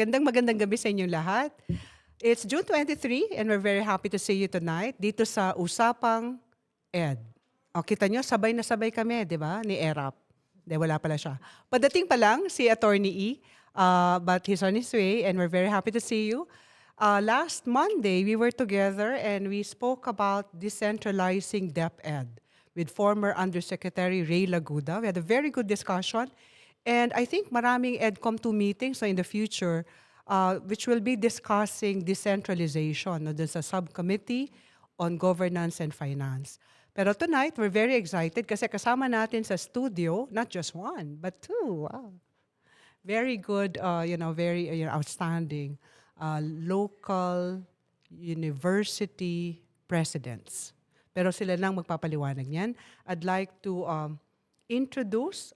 magandang gabi sa inyong lahat. It's June 23 and we're very happy to see you tonight dito sa Usapang Ed. O, kita nyo, sabay na sabay kami, di ba, ni Erap. Di, wala pala siya. Padating pa lang si Attorney E, but he's on his way and we're very happy to see you. Last Monday, we were together and we spoke about decentralizing DepEd with former Undersecretary Ray Laguda. We had a very good discussion. And I think maraming EDCOM 2 meetings in the future which will be discussing decentralization no, dun sa subcommittee on governance and finance. Pero tonight, we're very excited kasi kasama natin sa studio, not just one, but two. Wow. Very good, very outstanding local university presidents. Pero sila lang magpapaliwanag niyan. I'd like to introduce,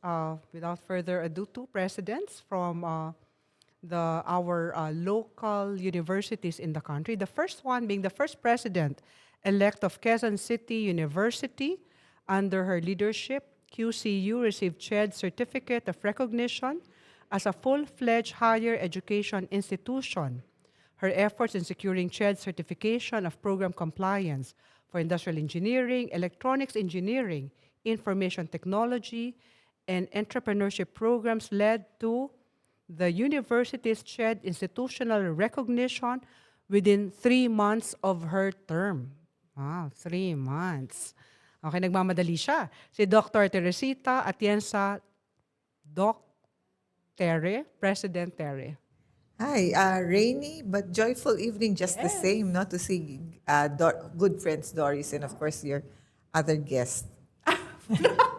without further ado, two presidents from our local universities in the country. The first one being the first president-elect of Quezon City University. Under her leadership, QCU received CHED Certificate of Recognition as a full-fledged higher education institution. Her efforts in securing CHED certification of program compliance for industrial engineering, electronics engineering, information technology, and entrepreneurship programs led to the university's CHED institutional recognition within 3 months of her term. 3 months. Okay, nagmamadali siya. Si Dr. Teresita Atienza Doc Tere, President Tere. Hi, rainy but joyful evening just the same, no? To see good friends Doris and of course your other guest.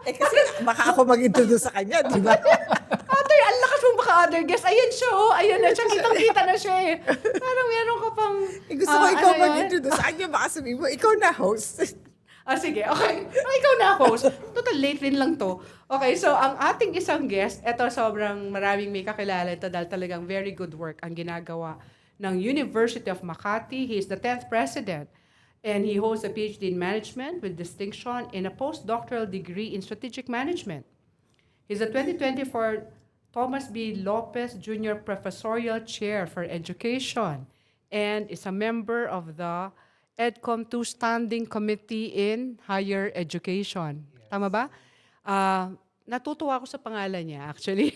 Kasi baka ako mag-introduce sa kanya, di ba? Ate, ang lakas mong baka other guest. Ayan siya, oh. Ayan na siya. Kitang-kita na siya eh. Parang meron ka pang... Gusto ko ikaw mag-introduce sa kanya, baka sabihin mo, ikaw na host. Sige. Okay. Ikaw na host. Total late rin lang to. Okay, so ang ating isang guest, eto sobrang maraming may kakilala ito dahil talagang very good work ang ginagawa ng University of Makati. He is the 10th president and he holds a PhD in management with distinction and a postdoctoral degree in strategic management. He's the 2024 Thomas B. Lopez Jr. Professorial Chair for Education and is a member of the EDCOM 2 Standing Committee in Higher Education. Tama ba? Natutuwa ako sa pangalan niya, actually.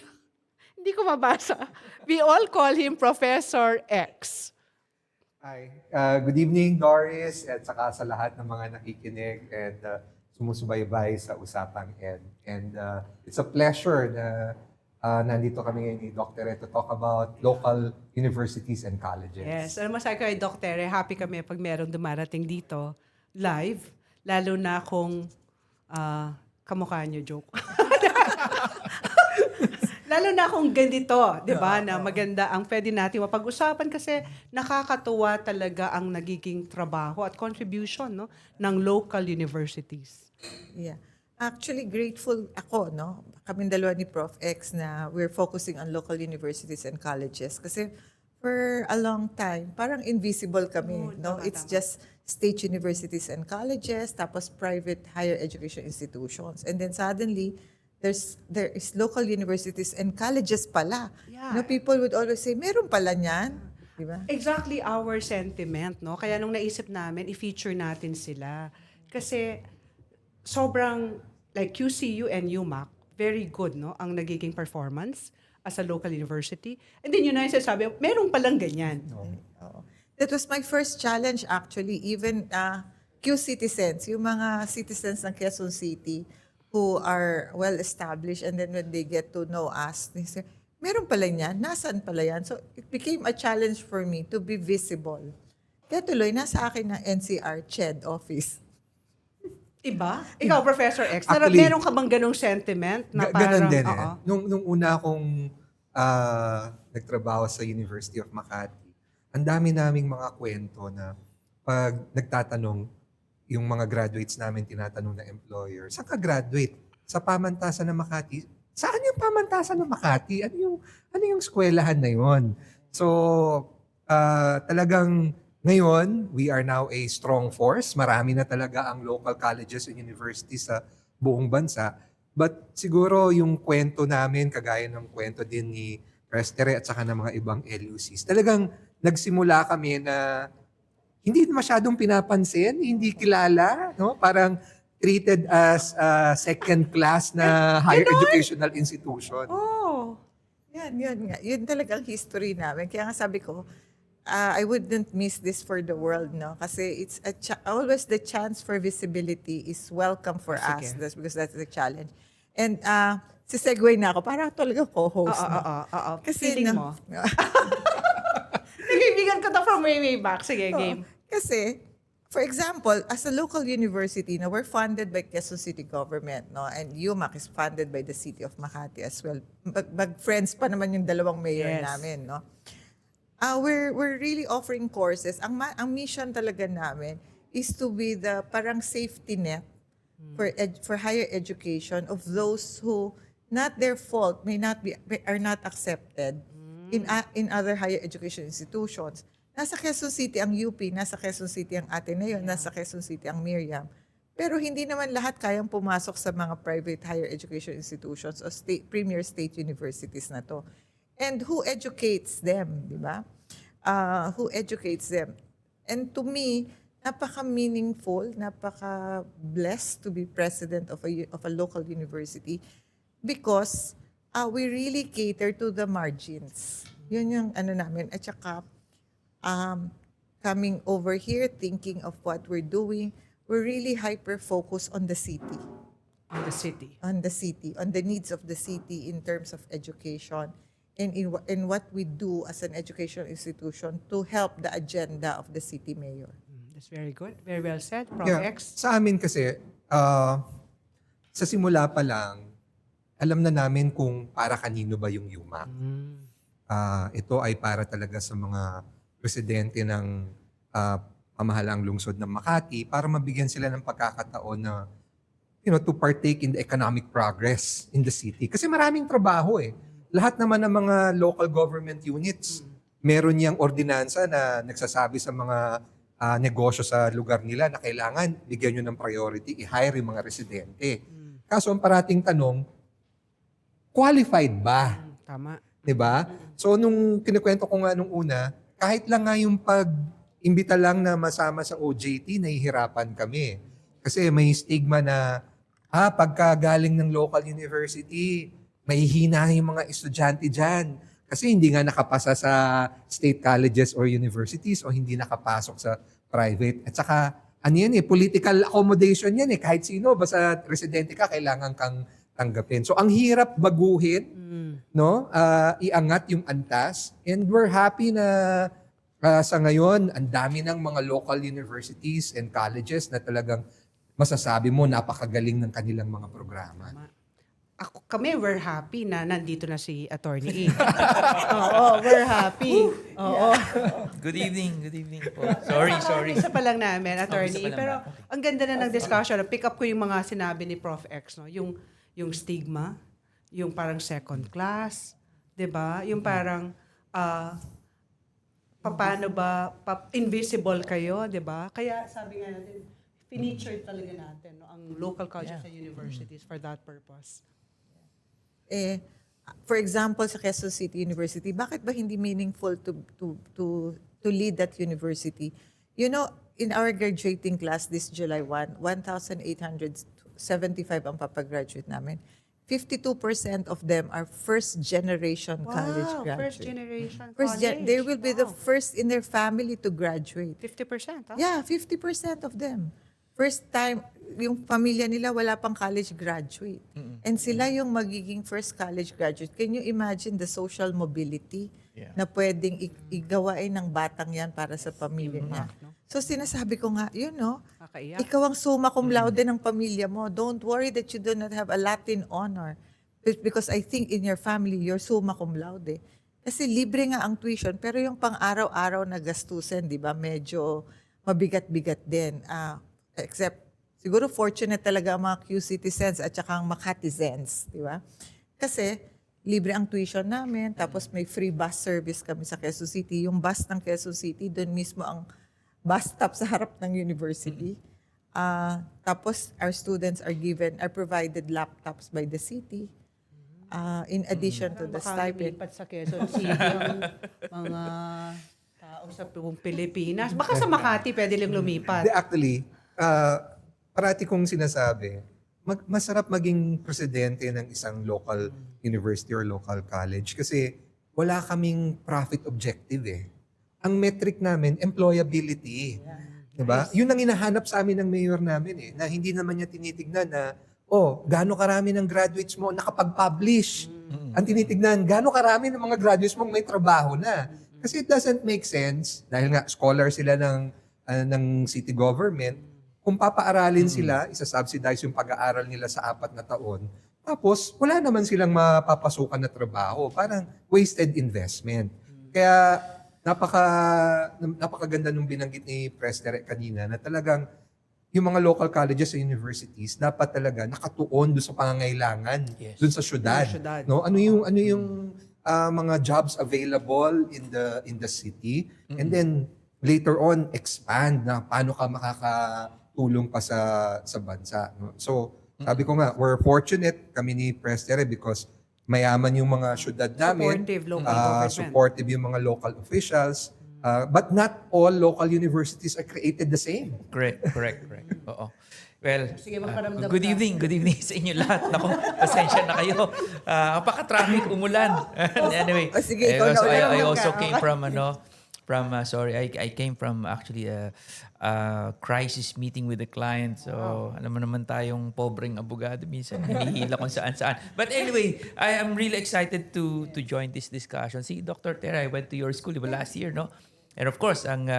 Hindi ko mabasa. We all call him Professor X. Hi. Good evening, Doris, at saka sa lahat ng mga nakikinig and sumusubaybay sa Usapang Ed. And it's a pleasure na nandito kami ngayon ni Dr. Ed to talk about local universities and colleges. Yes. Alam mo, sabi ko kay Dr. Happy kami pag meron dumarating dito live, lalo na kung kamukha niyo, joke. Lalo na kung ganito, di ba, na maganda ang pwede natin mapag-usapan kasi nakakatuwa talaga ang nagiging trabaho at contribution no, ng local universities. Yeah. Actually, grateful ako, no? Kaming dalawa ni Prof. X na we're focusing on local universities and colleges. Kasi for a long time, parang invisible kami, no? It's just state universities and colleges, tapos private higher education institutions. And then suddenly, there is local universities and colleges pala. Yeah. No, people would always say, meron pala niyan. Diba? Exactly our sentiment, no? Kaya nung naisip namin, i-feature natin sila. Kasi sobrang, like QCU and UMAC, very good, no? Ang nagiging performance as a local university. And then yun na yung sasabi, meron palang ganyan. Oo. That was my first challenge actually, even Q-citizens, yung mga citizens ng Quezon City who are well-established and then when they get to know us, they say, meron pala yan, nasaan pala yan? So it became a challenge for me to be visible. Kaya tuloy, nasa akin ng NCR CHED office. Iba? Ikaw, Professor X, Actually, meron ka bang ganong sentiment? Na Ganon parang, din oo. Nung una akong nagtrabaho sa University of Makati, ang dami naming mga kwento na pag nagtatanong, yung mga graduates namin tinatanong na employer, saan ka graduate? Sa pamantasan ng Makati? Saan yung pamantasan ng Makati? Ano yung eskwelahan na yun? So, talagang ngayon, we are now a strong force. Marami na talaga ang local colleges and universities sa buong bansa. But siguro yung kwento namin, kagaya ng kwento din ni Prestere at saka ng mga ibang LUCs. Talagang nagsimula kami na hindi masyadong pinapansin, hindi kilala, no? Parang treated as second class na higher educational institution. Oh. Yan nga. Yun talagang history namin. Kaya nga sabi ko, I wouldn't miss this for the world, no? Kasi it's always the chance for visibility is welcome for us. Sige. Because that's the challenge. And si-segue na ako. Parang talaga co-host, no? Oo. Kasi Feeling mo. Nagbibigan ko to from way back. Sige, game. Kasi, for example, as a local university, no, we're funded by Quezon City government, no, and UMAC is funded by the City of Makati as well. Mag-friends pa naman yung dalawang mayor Yes. namin, no. We're really offering courses. Ang mission talaga namin is to be the parang safety net for higher education of those who not their fault are not accepted in other higher education institutions. Nasa Quezon City ang UP, nasa Quezon City ang Ateneo, nasa Quezon City ang Miriam. Pero hindi naman lahat kayang pumasok sa mga private higher education institutions o premier state universities na to. And who educates them, di ba? Who educates them? And to me, napaka-meaningful, napaka-blessed to be president of a local university because we really cater to the margins. Yun yung ano namin. At saka, coming over here, thinking of what we're doing, we're really hyper-focused on the city. On the city. On the needs of the city in terms of education and in what we do as an educational institution to help the agenda of the city mayor. That's very good. Very well said, Prof. Yeah. X. Sa amin kasi, sa simula pa lang, alam na namin kung para kanino ba yung UMAC. Ito ay para talaga sa mga residente ng pamahalaang lungsod ng Makati para mabigyan sila ng pagkakataon na to partake in the economic progress in the city. Kasi maraming trabaho eh. Lahat naman ng mga local government units, meron niyang ordinansa na nagsasabi sa mga negosyo sa lugar nila na kailangan bigyan nyo ng priority, i-hire yung mga residente. Kaso ang parating tanong, qualified ba? Tama. 'Di ba? So nung kinikwento ko nga nung una, kahit lang nga yung pag-imbita lang na masama sa OJT, nahihirapan kami. Kasi may stigma na pagka galing ng local university, mahihina yung mga estudyante dyan. Kasi hindi nga nakapasa sa state colleges or universities o hindi nakapasok sa private. At saka, ano yan political accommodation yan Kahit sino, basta residente ka, kailangan kang tanggapin. So, ang hirap baguhin, no? Iangat yung antas. And we're happy na sa ngayon, ang dami ng mga local universities and colleges na talagang masasabi mo, napakagaling ng kanilang mga programa. Kami, we're happy na nandito na si Attorney E. Oo, we're happy. Oo. Good evening po. Sorry. Isa pa lang namin, Attorney E. Isa pa lang Pero ba? Okay. ang ganda na ng discussion. Pick up ko yung mga sinabi ni Prof. X, no? Yung stigma, yung parang second class, 'di ba? Yung parang paano ba invisible kayo, 'di ba? Kaya sabi nga natin, feature talaga natin no, ang local colleges and universities for that purpose. For example, sa Quezon City University, bakit ba hindi meaningful to lead that university? You know, in our graduating class this July 1, 1,875 ang papagraduate namin. 52% of them are first-generation college graduates. First generation They will be the first in their family to graduate. 50%, Yeah, 50% of them. First time, yung pamilya nila wala pang college graduate. And sila yung magiging first college graduate. Can you imagine the social mobility na pwedeng igawain ng batang yan para sa pamilya niya? So sinasabi ko nga, Kakaiyak. ikaw ang summa cum laude ng pamilya mo. Don't worry that you do not have a Latin honor. Because I think in your family, you're summa cum laude. Kasi libre nga ang tuition, pero yung pang-araw-araw na gastusin, di ba, medyo mabigat-bigat din. Except, siguro fortunate talaga ang mga Q-citizens at saka ang Makatizens, di ba? Kasi, libre ang tuition namin, tapos may free bus service kami sa Quezon City. Yung bus ng Quezon City, doon mismo ang bus stop sa harap ng university. Tapos, our students are provided laptops by the city. in addition to the Baka stipend. lumipat sa Quezon City ang mga tao sa buong Pilipinas. Baka sa Makati pwede lang lumipat. Actually, parati kong sinasabi, masarap maging presidente ng isang local university or local college kasi wala kaming profit objective eh. Ang metric namin, employability. Diba? Yun ang hinahanap sa amin ng mayor namin eh, na hindi naman niya tinitignan na, gaano karami ng graduates mo nakapag-publish. Ang tinitignan, gaano karami ng mga graduates mo may trabaho na. Kasi it doesn't make sense, dahil nga scholar sila ng city government, kung papaaralin sila, isa-subsidize yung pag-aaral nila sa 4 na taon, tapos wala naman silang mapapasukan na trabaho. Parang wasted investment. Kaya napakaganda nung binanggit ni Prester kanina na talagang yung mga local colleges and universities dapat talaga nakatuon doon sa pangangailangan, Yes. doon sa syudad. Sa syudad. No? Ano yung mga jobs available in the city, and then later on expand na paano ka makakatulong pa sa bansa. No? So sabi ko nga, we're fortunate kami ni Prester because mayaman yung mga syudad namin. Supportive local government. Supportive yung mga local officials. But not all local universities are created the same. Correct. Oo. Well, Sige, magparamdam good ka. evening sa inyo lahat. Naku, pasensya na kayo. Napaka-traffic, umulan. Anyway, Sige, ikaw na so ulan I ka. also came from I came from actually a crisis meeting with the client. So, alam mo naman tayong pobreng abogado minsan, hinihila kung saan-saan. But anyway, I am really excited to join this discussion. Si Dr. Tera, I went to your school last year, no? And of course, ang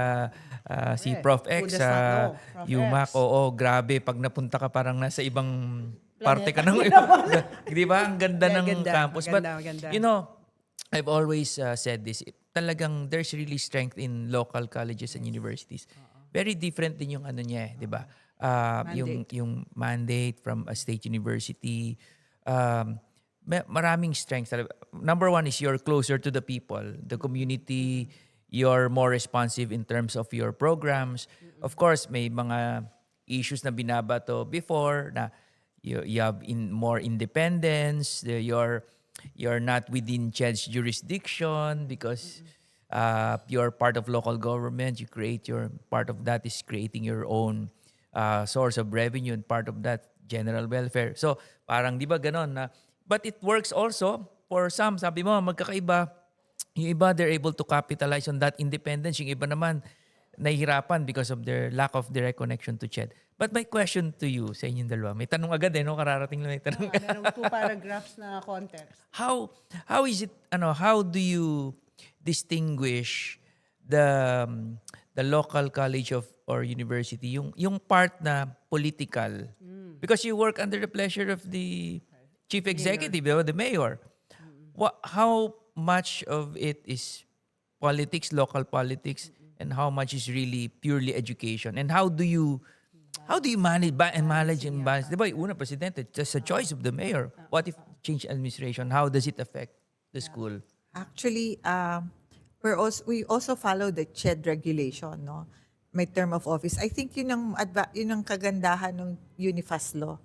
si Prof. Who X does not sa know? Prof. UMAC, X. grabe. Pag napunta ka parang nasa ibang parte ka ng di ba? Ang ganda ng Maganda, campus. But, maganda. you know, I've always said this, talagang there's really strength in local colleges and universities. Very different din yung ano niya, di ba? Yung mandate from a state university. Maraming strengths. Number one is you're closer to the people, the community. You're more responsive in terms of your programs. Of course, may mga issues na binabato before na you have more independence. You're not within CHED's jurisdiction because you're part of local government. You create your part of that is creating your own source of revenue, and part of that general welfare. So parang di ba ganon na, but it works also for some. Sabi mo magkakaiba. Yung iba, they're able to capitalize on that independence. Yung iba naman, nahihirapan because of their lack of direct connection to CHED. But my question to you, sa inyong dalawa, may tanong agad no? Kararating lang may tanong. Merong 2 paragraphs na context. How is it, how do you distinguish the local college or university, yung part na political? Because you work under the pleasure of the chief executive, the mayor. How much of it is politics, local politics, and how much is really purely education? And how do you manage and balance? Diba, yung una presidente, just a choice of the mayor. What if change administration? How does it affect the school? Actually, we also follow the CHED regulation, no? May term of office. I think yun ang kagandahan ng Unifas law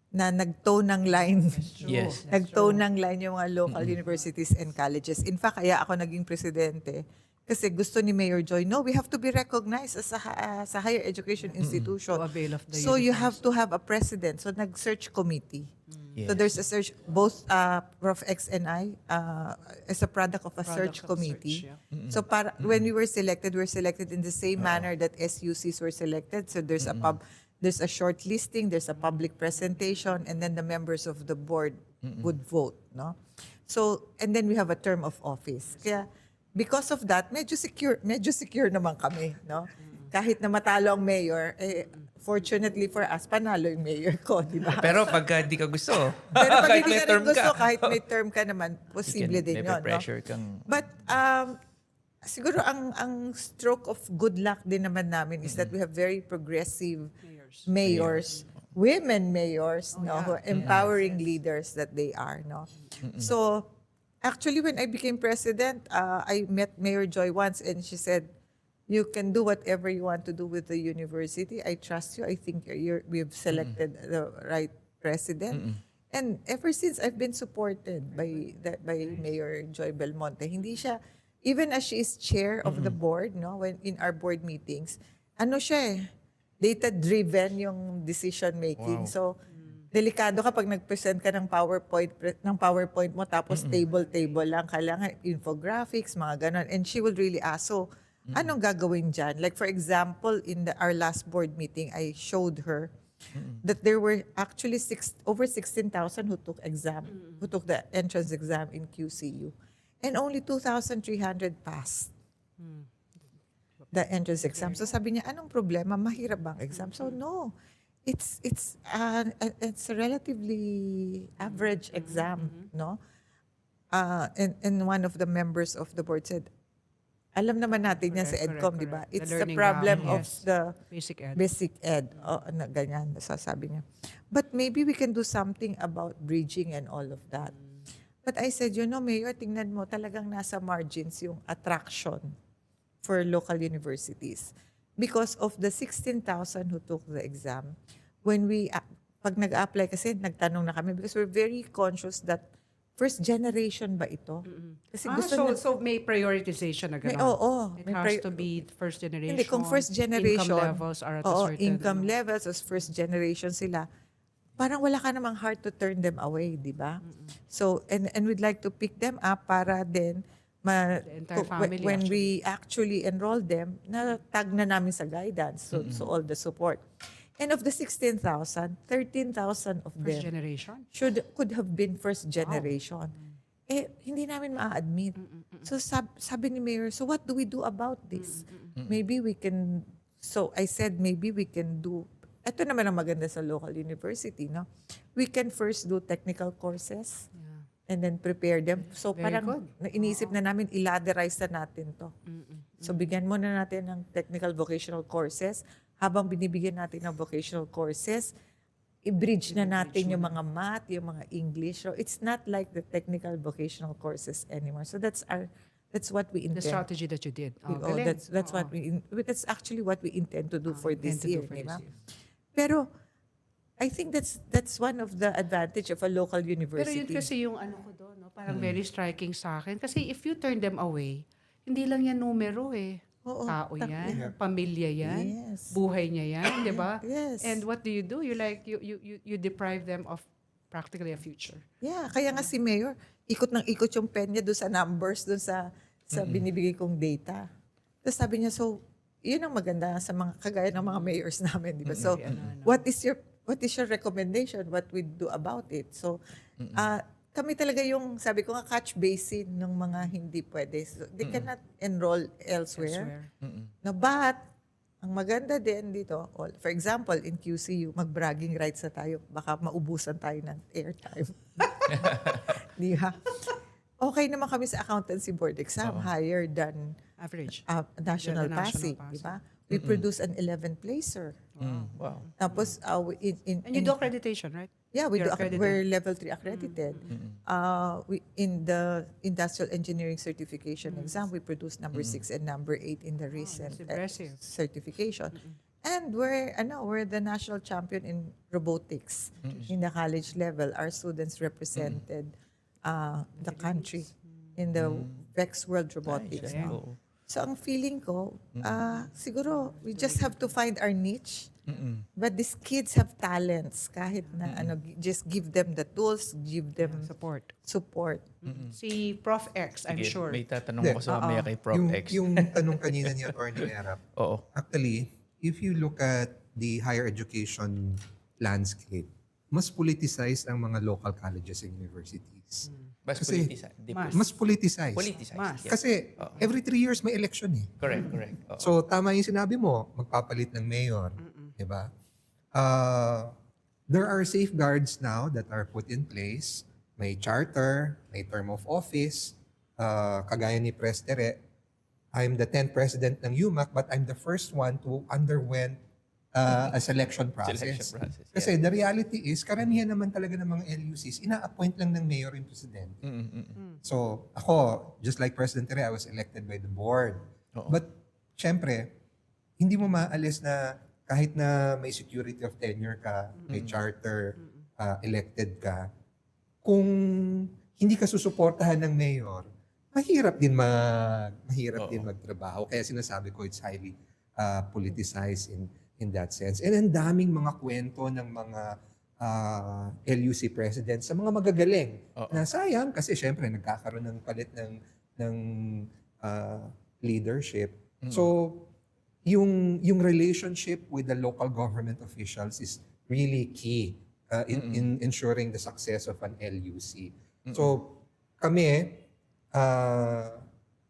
na nag-toe ng line. Yes. Nag-toe ng line yung mga local universities and colleges. In fact, kaya ako naging presidente kasi gusto ni Mayor Joy, no, we have to be recognized as a higher education institution. To avail of the So you have to have a president. So nag-search committee. So there's a search, both Prof. X and I, as a product of a search committee. So when we were selected in the same manner that SUCs were selected. So there's there's a short listing, there's a public presentation, and then the members of the board would vote, no? So, and then we have a term of office. Kaya, because of that, medyo secure naman kami, no? Kahit na matalo ang mayor, fortunately for us, panalo yung mayor ko, di ba? Pero pagka di ka gusto, Pero pag kahit hindi may ka rin term gusto, ka, kahit may term ka naman, posible din yun, no? pressure kang... But siguro ang stroke of good luck din naman namin is that we have very progressive mayors, women mayors, no, who are empowering leaders that they are, no. So actually, when I became president, I met Mayor Joy once, and she said, "You can do whatever you want to do with the university. I trust you. I think we've selected the right president." And ever since I've been supported by Mayor Joy Belmonte, hindi siya, even as she is chair of the board, no, when in our board meetings, ano siya eh, data-driven yung decision making. So, delikado kapag nag-present ka ng PowerPoint mo tapos table lang, kailangan infographics, mga ganon. And she will really ask, so, anong gagawin dyan? Like for example, in our last board meeting, I showed her that there were actually over 16,000 who took the entrance exam in QCU. And only 2,300 passed the entrance exam. So sabi niya, anong problema? Mahirap bang exam? So no, it's a relatively average exam, no? And one of the members of the board said, alam naman natin yan sa Correct, EDCOM, correct, di ba? correct. The It's the learning problem gap, of yes. the Basic ed. basic ed. Ganyan, sasabi niya. But maybe we can do something about bridging and all of that. But I said, Mayor, tingnan mo, talagang nasa margins yung attraction for local universities. Because of the 16,000 who took the exam, pag nag-apply kasi, nagtanong na kami because we're very conscious that first generation ba ito? Kasi So may prioritization na May- gano'n? oo, It may has pri- to be first generation. Hindi, kung first generation, Income levels are at a certain... income levels as first generation sila, parang wala ka namang heart to turn them away, di ba? So, and we'd like to pick them up para then, The entire family, when we actually enroll them, na-tag na namin sa guidance, so all the support. And of the 16,000, 13,000 of First them generation? could have been first generation. Hindi namin ma-admit. So sabi ni Mayor, so what do we do about this? Maybe we can, so I said maybe we can do, ito naman ang maganda sa local university, no? We can first do technical courses and then prepare them. So Very parang good. iniisip na namin, iladerize na natin to. So bigyan muna natin ng technical vocational courses. Habang binibigyan natin ng vocational courses, i-bridge na natin yung mga math, yung mga English. So it's not like the technical vocational courses anymore. So that's what we The intend. strategy that you did. Oh, Galing. that's what that's actually what we intend to do for this Intend to do year, for di this ba? year. Pero I think that's one of the advantage of a local Pero university. yun kasi yung ano ko doon, no? Parang very striking sa akin. Kasi if you turn them away, hindi lang yan numero eh. Oo, Tao yan, Yeah. pamilya yan, Yes. buhay niya yan, di ba? Yes. And what do? You deprive them of practically a future. Yeah, kaya nga si Mayor, ikot ng ikot yung pen niya doon sa numbers, doon sa binibigay kong data. Tapos sabi niya, so, yun ang maganda sa mga kagaya ng mga mayors namin, di ba? So, what is your recommendation? What we do about it? So, kami talaga yung, sabi ko nga, catch basin ng mga hindi pwede. So, they cannot enroll elsewhere. No, but, ang maganda din dito, for example, in QCU, mag-bragging rights na tayo. Baka maubusan tayo ng airtime. Di ba? Okay naman kami sa accountancy board exam, higher than Average. national The national passing. passing. Di ba? We produce an 11th placer. Wow. Tapos, And you do accreditation, right? yeah, You're accredited. we're level 3 accredited. We in the industrial engineering certification exam, we produced number 6 and number 8 in the recent impressive. certification. And we're the national champion in robotics in the college level. Our students represented the country in the VEX World Robotics. Nice. no? So ang feeling ko, siguro we just have to find our niche. But these kids have talents kahit na just give them the tools, give them Support. support. Si Prof. X, I'm Sige, sure. may tatanong ako sa mamaya kay Prof. X. Yung tanong kanina ni Atty. Erap, Oo. actually, if you look at the higher education landscape, mas politicized ang mga local colleges and universities. Mas Kasi- politicized. Mas politicized. Politicized. Mas. Yeah. Kasi every 3 years may election eh. Correct. Oo. So tama yung sinabi mo, magpapalit ng mayor, 'di ba? There are safeguards now that are put in place. May charter, may term of office, kagaya ni Pres Tere, I'm the 10th president ng UMAC but I'm the first one to underwent a selection process. Selection process, yeah. Kasi the reality is, karamihan naman talaga ng mga LUCs, ina-appoint lang ng mayor yung presidente. So, ako, just like President Tere, I was elected by the board. Oo. But, syempre, hindi mo maalis na kahit na may security of tenure ka, may charter, elected ka, kung hindi ka susuportahan ng mayor, mahirap din magtrabaho. Kaya sinasabi ko it's highly politicized in that sense. And ang daming mga kwento ng mga LUC presidents sa mga magagaling. Na sayang kasi syempre nagkakaroon ng palit ng leadership. So yung relationship with the local government officials is really key in ensuring the success of an LUC. So kami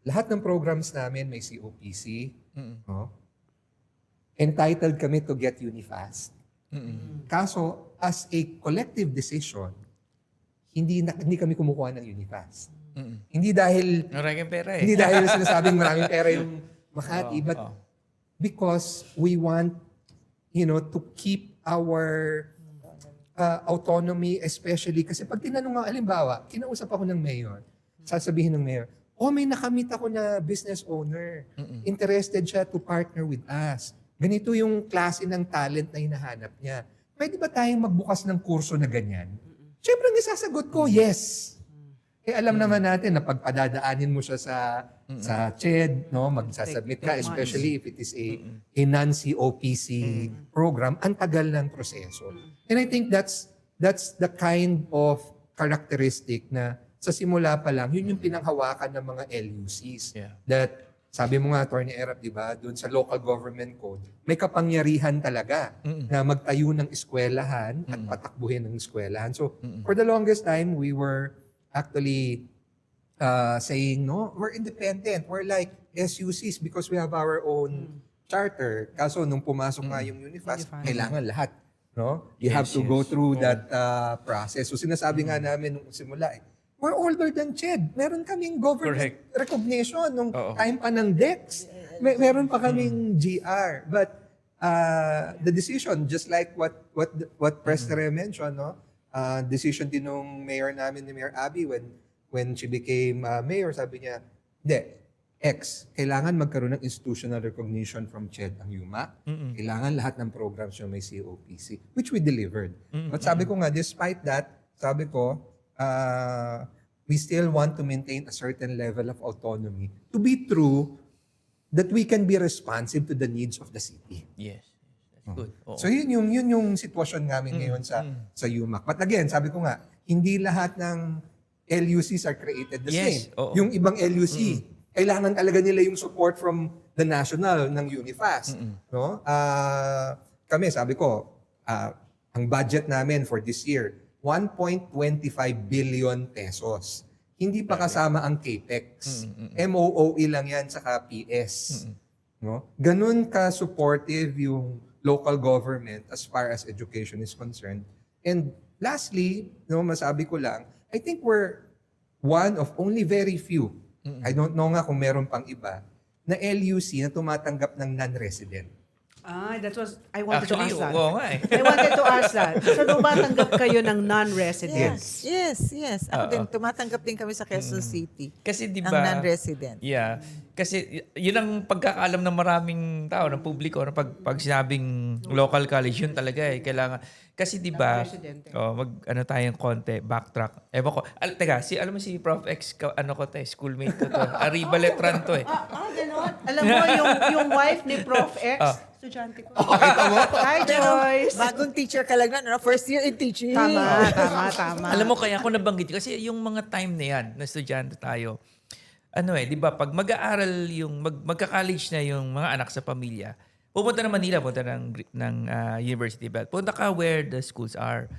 lahat ng programs namin may COPC. No? Entitled kami to get Unifast. Kaso, as a collective decision, hindi kami kumukuha ng Unifast. Hindi dahil Maraming pera hindi dahil sinasabing maraming pera yung Makati, but because we want to keep our autonomy, especially kasi pag tinanong nga, halimbawa, kinausap ako ng mayor, sasabihin ng mayor, may nakamit ako na business owner. Interested siya to partner with us. Ganito yung klase ng talent na hinahanap niya. Pwede ba tayong magbukas ng kurso na ganyan? Siyempre, ang isasagot ko, yes. Alam naman natin na pag padadaanin mo siya sa CHED, no, magsasubmit ka, especially if it is a non-COPC program, ang tagal ng proseso. And I think that's the kind of characteristic na sa simula pa lang, yun yung pinanghawakan ng mga LUCs. Yeah. That, sabi mo nga, Attorney Erap, di ba, doon sa local government code, may kapangyarihan talaga na magtayo ng eskwelahan at patakbuhin ng eskwelahan. So, for the longest time, we were actually saying, no, we're independent. We're like SUCs because we have our own charter. Kaso, nung pumasok nga yung Unifast, kailangan lahat. No? You have to go through that process. So, sinasabi nga namin nung simula, we're older than CHED. Meron kaming government recognition nung time pa ng DEX. Meron pa kaming GR. But the decision, just like what Prestere mentioned, no? Decision din nung mayor namin ni Mayor Abby when she became mayor, sabi niya, hindi, kailangan magkaroon ng institutional recognition from CHED ang UMAC. Kailangan lahat ng programs yung may COPC, which we delivered. But sabi ko nga, despite that, sabi ko, we still want to maintain a certain level of autonomy to be true that we can be responsive to the needs of the city. Yes. That's good. Oo. So yun yung sitwasyon namin ngayon sa UMAC. But again, sabi ko nga, hindi lahat ng LUCs are created the Yes, same. oo. Yung ibang LUC, kailangan talaga nila yung support from the national ng Unifast. No? Kami, sabi ko, ang budget namin for this year, 1.25 billion pesos. Hindi pa kasama ang CAPEX. MOOE lang yan sa PS. No? Ganun ka-supportive yung local government as far as education is concerned. And lastly, no, masabi ko lang, I think we're one of only very few, I don't know nga kung meron pang iba, na LUC na tumatanggap ng non-resident. I wanted to ask that. oo nga eh. I wanted to ask that. So, tumatanggap kayo ng non-residents? Yes. Ako din, tumatanggap din kami sa Quezon City. Kasi di Ang ba? non-resident. Yeah. Kasi yun ang pagkakaalam ng maraming tao, ng publiko, na pag sinabing local college, yun talaga eh. Kailangan, kasi di ba, ano tayong konti, backtrack. Ewan ko, alam mo si Prof. X, schoolmate ko to. Arriba Letran to eh. Gano'n. Alam mo, yung wife ni Prof. X, estudyante ko. Hi, Joyce. Bagong teacher ka lang na, first year in teaching. Tama. Alam mo, kaya ako nabanggit kasi yung mga time na yan, na estudyante tayo, di ba, pag mag-aaral magka-college na yung mga anak sa pamilya, pupunta ng Manila, punta ng University Belt. Punta ka where the schools are.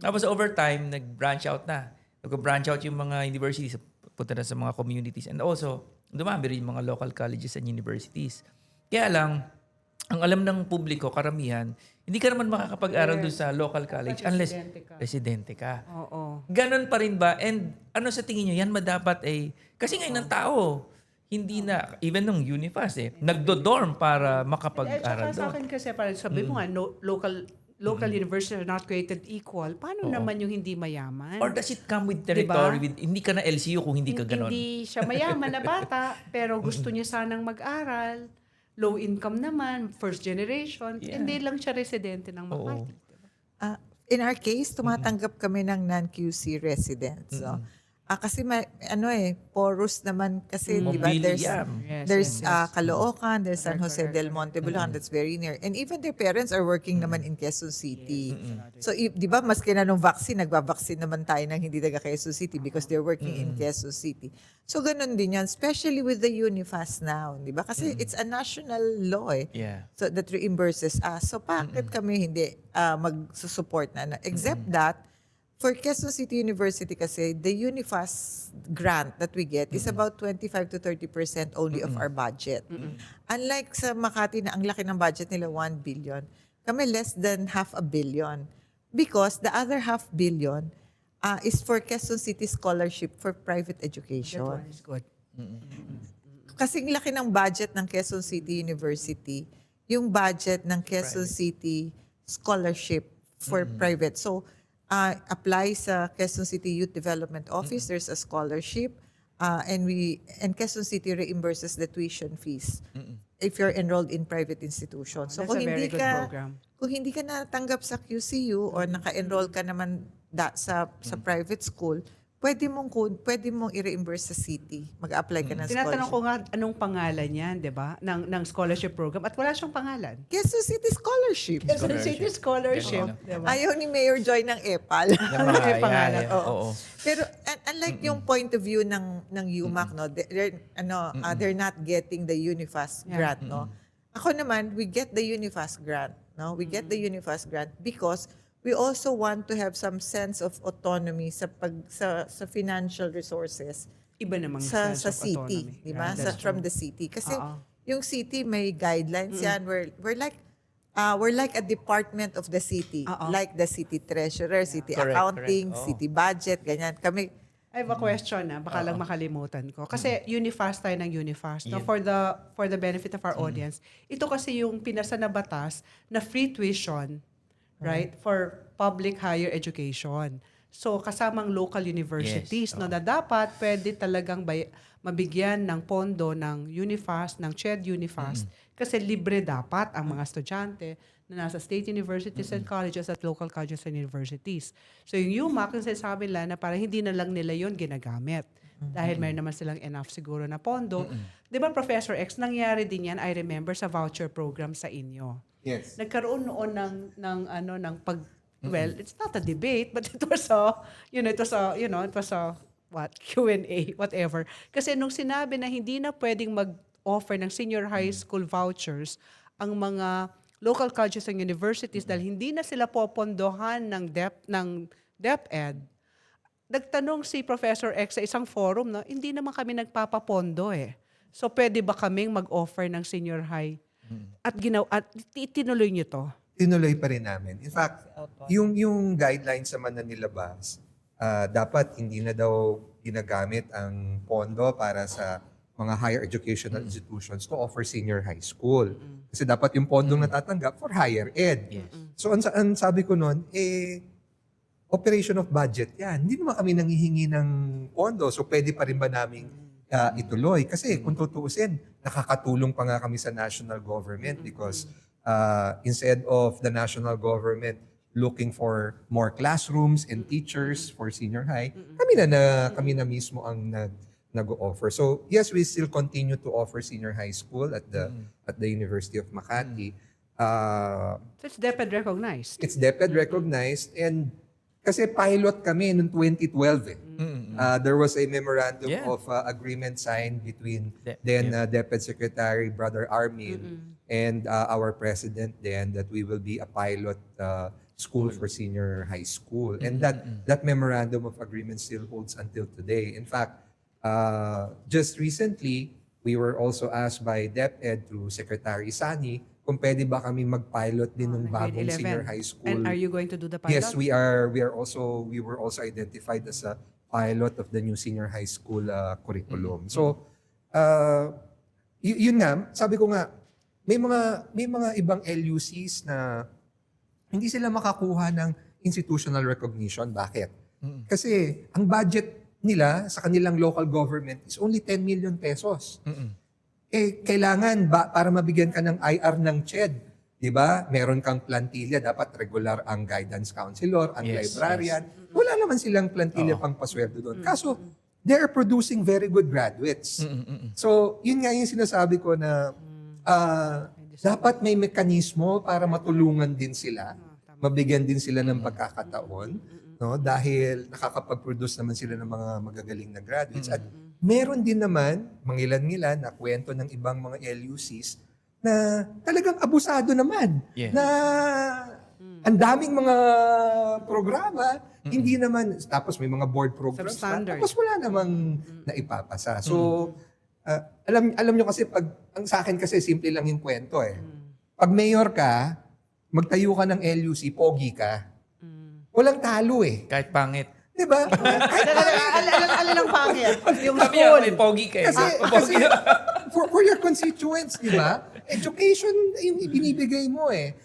Tapos over time, nag-branch out na. Nag-branch out yung mga universities, punta na sa mga communities. And also, dumami rin yung mga local colleges and universities. Kaya lang, ang alam ng publiko, karamihan, hindi ka naman makakapag-aral doon sa local college unless residente ka. Oo. Ganon pa rin ba? And ano sa tingin nyo, yan madapat kasi ngayon ng tao, hindi na, even nung Unifast nagdo-dorm para makapag-aral Sa doon. akin kasi, parang sabi mo nga, local universities are not created equal. Paano naman yung hindi mayaman? Or does it come with territory? Diba? Hindi ka na LCU kung hindi ka ganon. Hindi siya mayaman na bata, pero gusto niya sanang mag-aral. Low income naman, first generation, hindi lang siya residente ng Makati. in our case, tumatanggap kami ng non-QC residents. No? Kasi porous naman kasi, di ba? Mobili, There's, yeah. there's yes. Caloocan, there's San Jose del Monte, Bulacan, that's very near. And even their parents are working naman in Quezon City. So, di ba, maski na nung vaccine, nagbabaksin naman tayo ng hindi taga Quezon City because they're working in Quezon City. So, ganun din yan, especially with the Unifast now, di ba? Kasi it's a national law Yeah. so that reimburses us. So, bakit kami hindi mag-support na? Except that, for Quezon City University kasi, the Unifast grant that we get is about 25 to 30% only of our budget. Unlike sa Makati na ang laki ng budget nila, 1 billion, kami less than $500 million. Because the other $500 million is for Quezon City scholarship for private That education. one is good. Kasing laki ng budget ng Quezon City University, yung budget ng Quezon City scholarship for private. So, apply sa Quezon City Youth Development Office, there's a scholarship, and Quezon City reimburses the tuition fees if you're enrolled in private institutions. So, That's a very good program. kung hindi ka natanggap sa QCU or naka-enroll ka naman sa private school, pwede mong i-reimburse sa city. Mag-apply ka ng Tinatanong scholarship. ko nga anong pangalan yan, di ba? Ng scholarship program. At wala siyang pangalan. Quezon City Scholarship. Quezon City Scholarship. Ganun, Di ba? Ayaw ni Mayor Joy ng EPAL. Yung mga, May pangalan, oo. Pero unlike yung point of view ng UMAC, no, they're not getting the Unifast grant, no. Ako naman, we get the Unifast grant, no. We get the Unifast grant because we also want to have some sense of autonomy sa financial resources Iba namang sa sense of city, autonomy. di ba? Yeah, that's From true. the city. Kasi Oo. yung city may guidelines yan. We're like a department of the city. Oo. Like the city treasurer, city Correct, accounting, correct. Oo. city budget, ganyan. Kami, I have a question baka lang makalimutan ko. Kasi Unifast tayo ng Unifast. No? Yeah. For the benefit of our audience, ito kasi yung pinasa na batas na free tuition, right? For public higher education. So kasamang local universities Yes, no na dapat pwede talagang mabigyan ng pondo ng Unifast, ng CHED Unifast kasi libre dapat ang mga estudyante na nasa state universities and colleges at local colleges and universities. So yung UMAC, yung sinasabi nila na parang hindi na lang nila yon ginagamit. Dahil mayroon naman silang enough siguro na pondo. Di ba, Professor X, nangyari din yan, I remember, sa voucher program sa inyo. Yes. Nagkaroon noon ng well, it's not a debate, but it was a Q&A, whatever. Kasi nung sinabi na hindi na pwedeng mag-offer ng senior high school vouchers ang mga local colleges and universities dahil hindi na sila popondohan ng DepEd, nagtanong si Professor X sa isang forum na hindi naman kami nagpapapondo eh. So pwede ba kaming mag-offer ng senior high? At itinuloy niyo to? Tinuloy pa rin namin. In fact, yung guidelines naman na nilabas, dapat hindi na daw ginagamit ang pondo para sa mga higher educational institutions to offer senior high school. Kasi dapat yung pondong natatanggap for higher ed. Yes. So ang sabi ko noon, operation of budget yan. Hindi naman kami nanghihingi ng pondo. So pwede pa rin ba naming ituloy? Kasi kung tutuusin, nakakatulong pa nga kami sa national government because instead of the national government looking for more classrooms and teachers for senior high, kami na mismo ang nag-offer. So yes, we still continue to offer senior high school at the University of Makati. So it's DepEd recognized. It's DepEd recognized and kasi pilot kami noong 2012 eh. There was a memorandum Yeah. of agreement signed between Yeah. DepEd Secretary Brother Armin and our president then that we will be a pilot school for senior high school. And that memorandum of agreement still holds until today. In fact, just recently, we were also asked by DepEd through Secretary Sani kung pwede ba kami mag-pilot din ng Grade bagong 11. senior high school. And are you going to do the pilot? Yes, we were also identified as a pilot of the new senior high school curriculum. So, yun nga, sabi ko nga, may mga ibang LUCs na hindi sila makakuha ng institutional recognition. Bakit? Kasi ang budget nila sa kanilang local government is only 10 million pesos. Kailangan para mabigyan ka ng IR ng CHED, Di ba? Meron kang plantilla, dapat regular ang guidance counselor, ang Yes, librarian. Wala naman silang plantilla pang pasweldo doon. Kaso, they are producing very good graduates. So, yun nga yung sinasabi ko na dapat may mekanismo para matulungan din sila, mabigyan din sila ng pagkakataon, no? Dahil nakakapag-produce naman sila ng mga magagaling na graduates. At meron din naman, mangilan-ngilan na kwento ng ibang mga LUCs na talagang abusado naman. Yeah. Na ang daming mga programa, hindi naman, tapos may mga board programs pa, Substandard. tapos wala namang naipapasa. So, alam nyo kasi, ang sa akin kasi simple lang yung kwento eh. Pag mayor ka, magtayo ka ng LUC, pogi ka. Walang talo eh. Kahit pangit. Di ba? Kahit Alin ang pangit? Yung Sabi niya, school. may pogi kayo. kasi for your constituents, di ba? Education yung ibinibigay mo eh.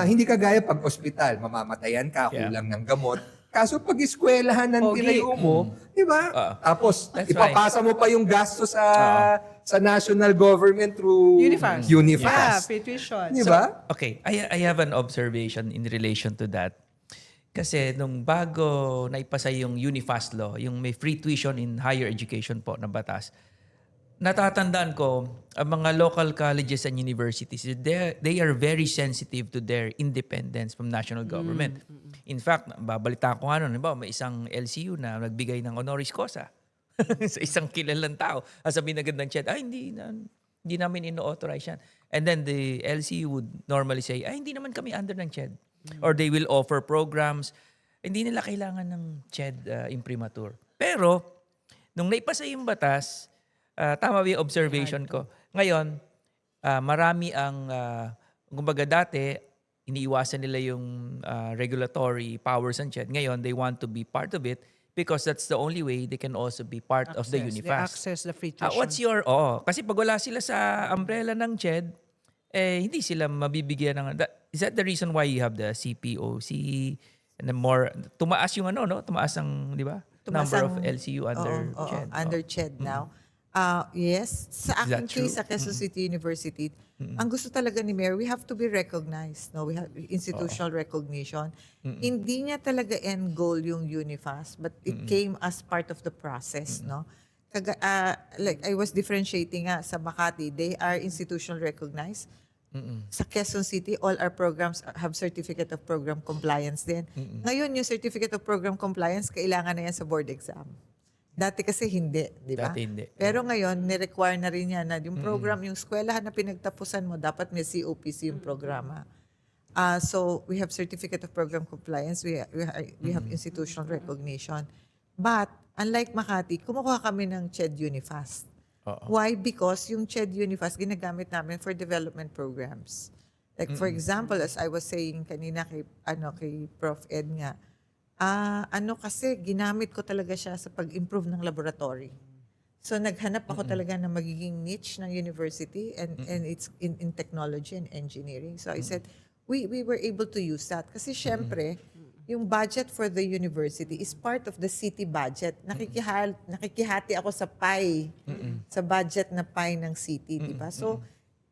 Hindi ka gaya pag ospital, mamamatayan ka, Yeah. kulang ng gamot. Kaso pag eskwelahan ng Pogi. tinayo mo, di ba? Tapos That's ipapasa mo pa yung gasto sa national government through Unifast. Yeah, Unifast. free tuition. Di ba? Okay, I have an observation in relation to that. Kasi nung bago naipasa yung Unifast Law, yung may free tuition in higher education po na batas, natatandaan ko, ang mga local colleges and universities, they are very sensitive to their independence from national government. In fact, babalita ko nga nun, may isang LCU na nagbigay ng honoris causa sa isang kilalang tao. Sabihin agad ng CHED, hindi namin ino-authorize yan. And then the LCU would normally say, hindi naman kami under ng CHED. Or they will offer programs. Hindi nila kailangan ng CHED imprimatur. Pero, nung naipasa yung batas, tama ba yung observation ko? Ngayon, marami ang, kumbaga dati, iniiwasan nila yung regulatory powers ng CHED. Ngayon, they want to be part of it because that's the only way they can also be part of the They Unifast. access the free tuition. What's your, kasi pag wala sila sa umbrella ng CHED, hindi sila mabibigyan ng, is that the reason why you have the CPOC and the more, tumaas yung tumaas ang, di ba? Tumaas Number of ang- LCU under Oo, CHED. under CHED now. Yes, sa Is that aking case true? sa Quezon City University, ang gusto talaga ni Mayor, we have to be recognized. No? We have institutional recognition. Hindi niya talaga end goal yung Unifast, but it came as part of the process. No? Like I was differentiating nga sa Makati, they are institutional recognized. Sa Quezon City, all our programs have Certificate of Program Compliance din. Ngayon, yung Certificate of Program Compliance, kailangan na yan sa board exam. Dati kasi hindi, di ba? Dati hindi. Pero ngayon, ni-require na rin yan na yung program, yung eskwelahan na pinagtapusan mo, dapat may COPC yung programa. So, we have Certificate of Program Compliance, we have institutional recognition. But, unlike Makati, kumukuha kami ng CHED Unifast. Why? Because yung CHED Unifast, ginagamit namin for development programs. Like for example, as I was saying kanina kay Prof. Ed nga, kasi ginamit ko talaga siya sa pag-improve ng laboratory. So naghanap ako talaga ng magiging niche ng university and it's in technology and engineering. So I said, we were able to use that. Kasi syempre, yung budget for the university is part of the city budget. Nakikihati ako sa pie, sa budget na pie ng city, di ba? So,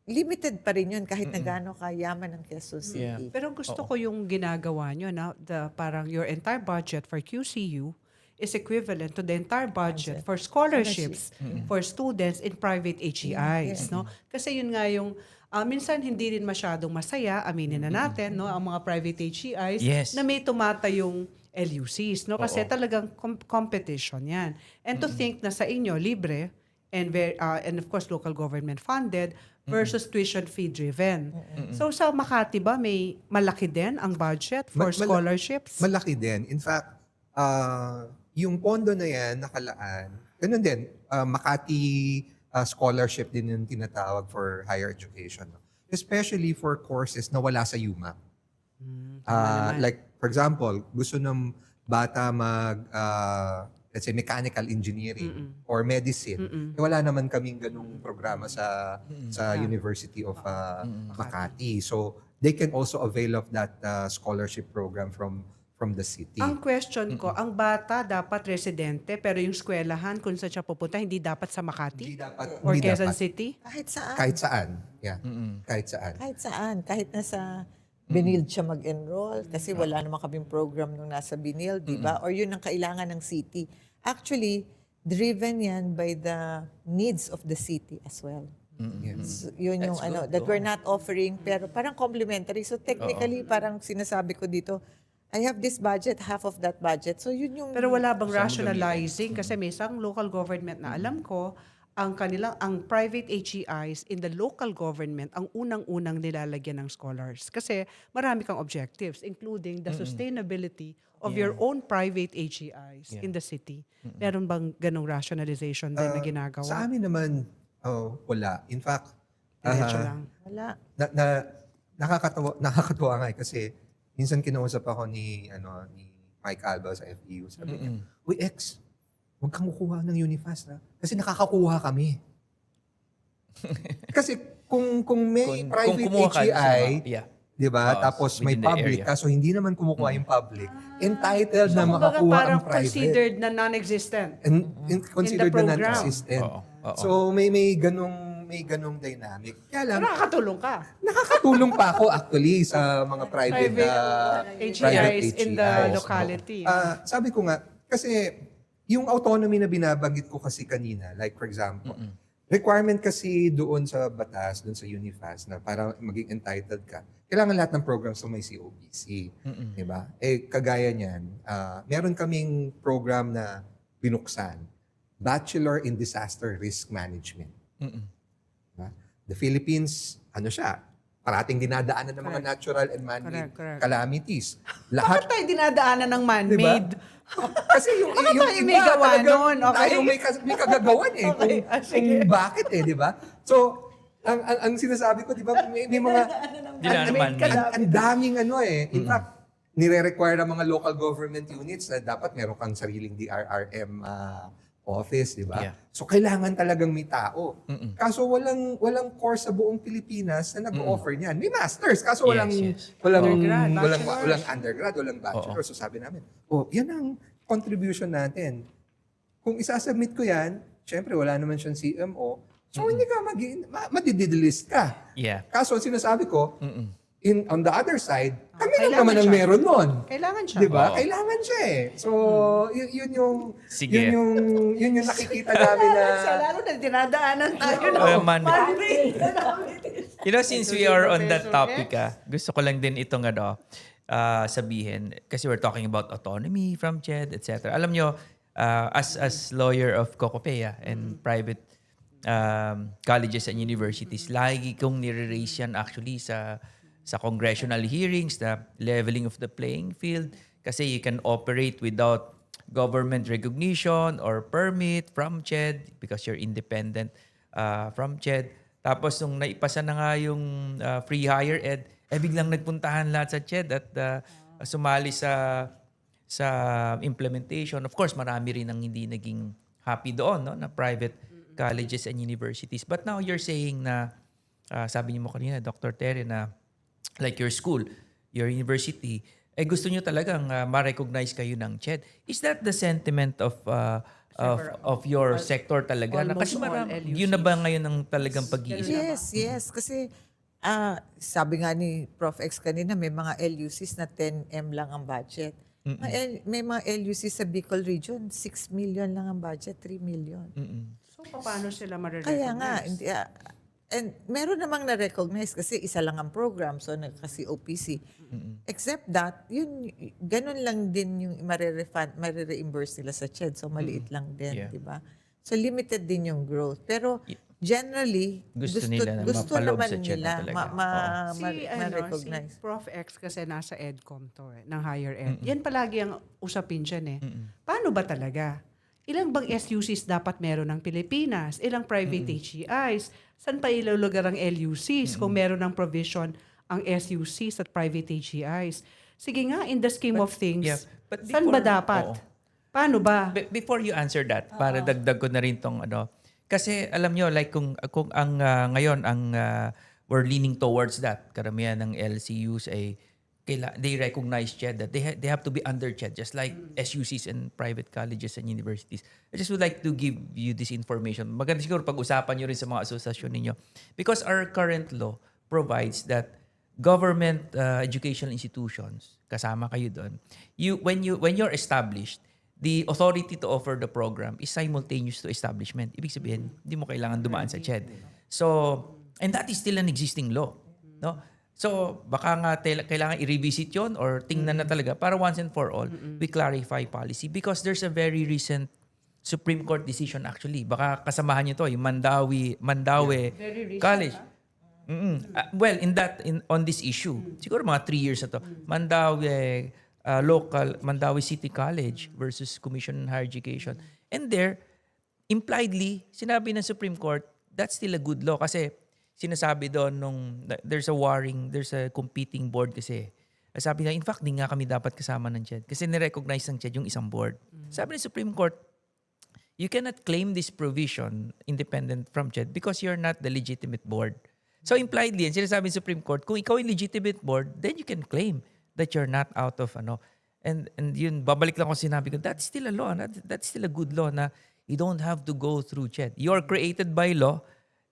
limited pa rin yun kahit na gaano kayaman ng Quezon City. Yeah. Pero gusto ko yung ginagawa nyo na parang your entire budget for QCU is equivalent to the entire budget for scholarships for students in private HEIs, no? Kasi yun nga yung minsan hindi rin masyadong masaya, aminin na natin, no, ang mga private HEIs Yes. na may tumatayong LUCs, no? Kasi talagang competition 'yan. And to think na sa inyo libre and of course local government funded versus tuition fee driven. So sa Makati ba may malaki din ang budget for scholarships? Malaki din. In fact, yung pondo na yan nakalaan, ganun din, Makati scholarship din yung tinatawag for higher education. No? Especially for courses na wala sa UMAP. Like, for example, gusto ng bata let's say, mechanical engineering or medicine. Wala naman kaming ganung programa sa University of Makati. So, they can also avail of that scholarship program from from the city. Ang question ko, ang bata dapat residente pero yung eskwelahan kung saan siya pupunta hindi dapat sa Makati Hindi dapat, or hindi Quezon dapat. City? Kahit saan. Kahit saan. Yeah. Kahit saan. Kahit saan. Kahit nasa Binild siya mag-enroll kasi wala naman kaming program nung nasa Binild, di ba? Or yun ang kailangan ng city. Actually, driven yan by the needs of the city as well. Yes. So, yun yung That's good, that we're not offering pero parang complementary. So technically, parang sinasabi ko dito, I have this budget, half of that budget. So yun yung... Pero wala bang rationalizing? Kasi may isang local government na alam ko, ang private HEIs in the local government, ang unang-unang nilalagyan ng scholars. Kasi marami kang objectives, including the sustainability of your own private HEIs in the city. Meron bang ganong rationalization din na ginagawa? Sa amin naman, wala. In fact, Diretso lang. Wala. nakakatuwa nga kasi minsan kinausap ako ni Mike Alba sa FEU. Sabi niya, "Uy, X, huwag kang kukuha ng Unifast, ha? Kasi nakakakuha kami." Kasi kung may private kumuha ka sa HEI, yeah. di ba? Oo, Tapos may within the public, area. kaso hindi naman kumukuha yung public, entitled na Kumbaga makakuha parang ang private. considered na non-existent. And considered na program. non-existent. Oo, oo. So may ganung dynamic. Kaya lang, Pero nakakatulong ka. nakakatulong pa ako actually sa mga private HEIs in the HEIs, no? locality. Sabi ko nga, kasi yung autonomy na binabanggit ko kasi kanina, like for example, requirement kasi doon sa batas, doon sa Unifast, na para maging entitled ka, kailangan lahat ng programs so may COBC. Diba? Kagaya niyan, meron kaming program na binuksan, Bachelor in Disaster Risk Management. Diba? The Philippines, parating dinadaanan ng mga natural and man-made Correct. calamities. Bakit Lahat, tayo dinadaanan ng man-made? kasi yung tayo may gawa nun? Okay. Tayo may kagagawan eh. Okay. Kung bakit eh, di ba? So, ang sinasabi ko, di ba, may mga, Dinanaman. ang daming in fact, nire-require ng mga local government units na dapat meron kang sariling DRRM office, di ba? Yeah. So, kailangan talagang may tao. Kaso walang course sa buong Pilipinas na nag-offer niyan. May masters, kaso walang Yes. Undergrad, bachelors. walang undergrad, walang bachelor. So, sabi namin, yan ang contribution natin. Kung isasubmit ko yan, syempre wala naman siyang CMO, so hindi ka madididlist ka. Yeah. Kaso sinasabi ko, on the other side, kami lang kailangan naman ang siya. meron nun. Kailangan siya. Di ba? Oo. Kailangan siya eh. So, yun yung Sige. yun yung nakikita namin na Lalo na dinadaanan tayo ng Man-made. Since we are on that topic, gusto ko lang din itong sabihin, kasi we're talking about autonomy from CHED, etc. Alam nyo, as lawyer of COCOPEA and private colleges and universities, lagi kong nire-raise yan actually sa congressional hearings, the leveling of the playing field, kasi you can operate without government recognition or permit from CHED because you're independent from CHED. Tapos nung naipasa na nga yung free higher ed, biglang nagpuntahan lahat sa CHED at sumali sa implementation. Of course, marami rin ang hindi naging happy doon, no, na private colleges and universities. But now you're saying na, sabi niyo mo kanina, Dr. Terry, na like your school, your university, gusto niyo talagang ma-recognize kayo ng CHED. Is that the sentiment of your sector talaga? Na kasi almost all yun na ba ngayon ang talagang pag-iisip? Yes. Kasi sabi nga ni Prof. X kanina, may mga LUCs na 10M lang ang budget. May mga LUCs sa Bicol region, 6 million lang ang budget, 3 million. So, paano sila ma-recognize? Kaya nga, and meron namang na-recognize kasi isa lang ang program, so nagka-COPC. Except that, ganun lang din yung mare-reimburse nila sa CHED. So maliit lang din, Yeah. di ba? So limited din yung growth. Pero generally, Gusto nila na mapaloob naman sa CHED nila talaga. ma-recognize. Si Prof. X kasi nasa EDCOM to ng higher ed. Yan palagi ang usapin dyan Paano ba talaga? Ilang bang SUCs dapat meron ng Pilipinas? Ilang private HEIs? Saan pa ilulugar ang LUCs kung meron ng provision ang SUCs at private HEIs? Sige nga, in the scheme of things, yeah, but saan ba before- dapat? oo. Paano ba? Before you answer that, para dagdag ko na rin tong kasi alam nyo, like kung ang ngayon, we're leaning towards that. Karamihan ng LCUs ay they recognize CHED, that they have to be under CHED, just like SUCs and private colleges and universities. I just would like to give you this information. Maganda siguro pag-usapan nyo rin sa mga asosasyon ninyo. Because our current law provides that government educational institutions, kasama kayo doon, when you're established, the authority to offer the program is simultaneous to establishment. Ibig sabihin, hindi mo kailangan dumaan sa CHED. So, and that is still an existing law. No? So, baka nga kailangan i-revisit yon or tingnan na talaga para once and for all, we clarify policy. Because there's a very recent Supreme Court decision actually. Baka kasamahan nyo to, yung Mandawi College. Well, on this issue, siguro mga 3 years na to, Mandawi City College versus Commission on Higher Education. And there, impliedly, sinabi ng Supreme Court, that's still a good law kasi sinasabi doon there's a competing board kasi. Sabi na, in fact, di nga kami dapat kasama ng CHED kasi nirecognize ng CHED yung isang board. Sabi ng Supreme Court, you cannot claim this provision independent from CHED because you're not the legitimate board. So impliedly, and sinasabi ng Supreme Court, kung ikaw yung legitimate board, then you can claim that you're not out of And yun, babalik lang ko sinabi ko, that's still a law. That's still a good law na you don't have to go through CHED. You're created by law,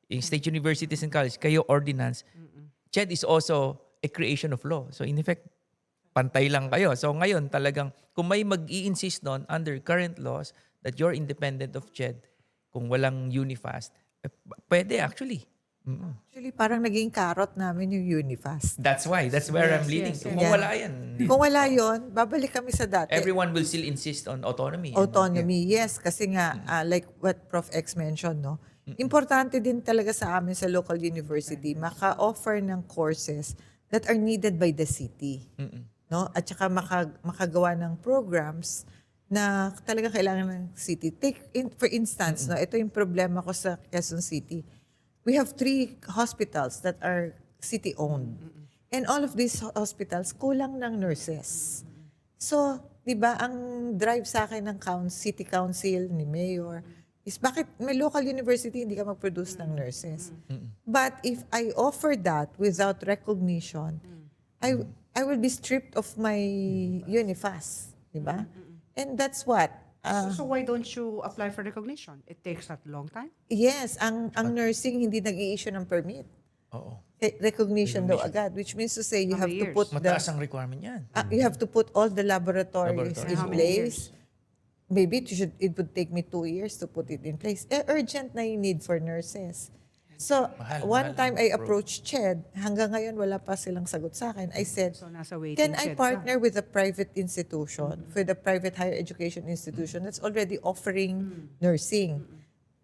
in state universities and college, kayo ordinance. CHED is also a creation of law. So in effect, pantay lang kayo. So ngayon talagang, kung may mag-i-insist nun under current laws that you're independent of CHED, kung walang Unifast, pwede actually. Actually, parang naging carrot namin yung Unifast. That's why. That's where I'm leading to. Kung wala yan, Kung wala yun, babalik kami sa dati. everyone will still insist on autonomy. Autonomy, yes. Kasi nga, like what Prof. X mentioned, no? Importante din talaga sa amin sa local university, maka-offer ng courses that are needed by the city. No? At saka makagawa ng programs na talaga kailangan ng city. For instance, no, ito yung problema ko sa Quezon City. We have 3 hospitals that are city-owned. And all of these hospitals, kulang ng nurses. So, di ba, ang drive sa akin ng city council, ni mayor, is bakit may local university hindi ka mag-produce ng nurses. But if I offer that without recognition, I will be stripped of my Unifast, di ba? And that's what. So why don't you apply for recognition? It takes that long time. Yes, ang nursing hindi nag-i-issue ng permit. Oo. Recognition daw agad, which means to say you How have many to years? put Mataas ang requirement yan. you have to put all the laboratories in How many place. Maybe it would take me 2 years to put it in place. Urgent na yung need for nurses. So, one time I approached CHED, hanggang ngayon wala pa silang sagot sa akin. I said, So nasa waiting can I shed ka. partner with a private institution, for the private higher education institution that's already offering nursing?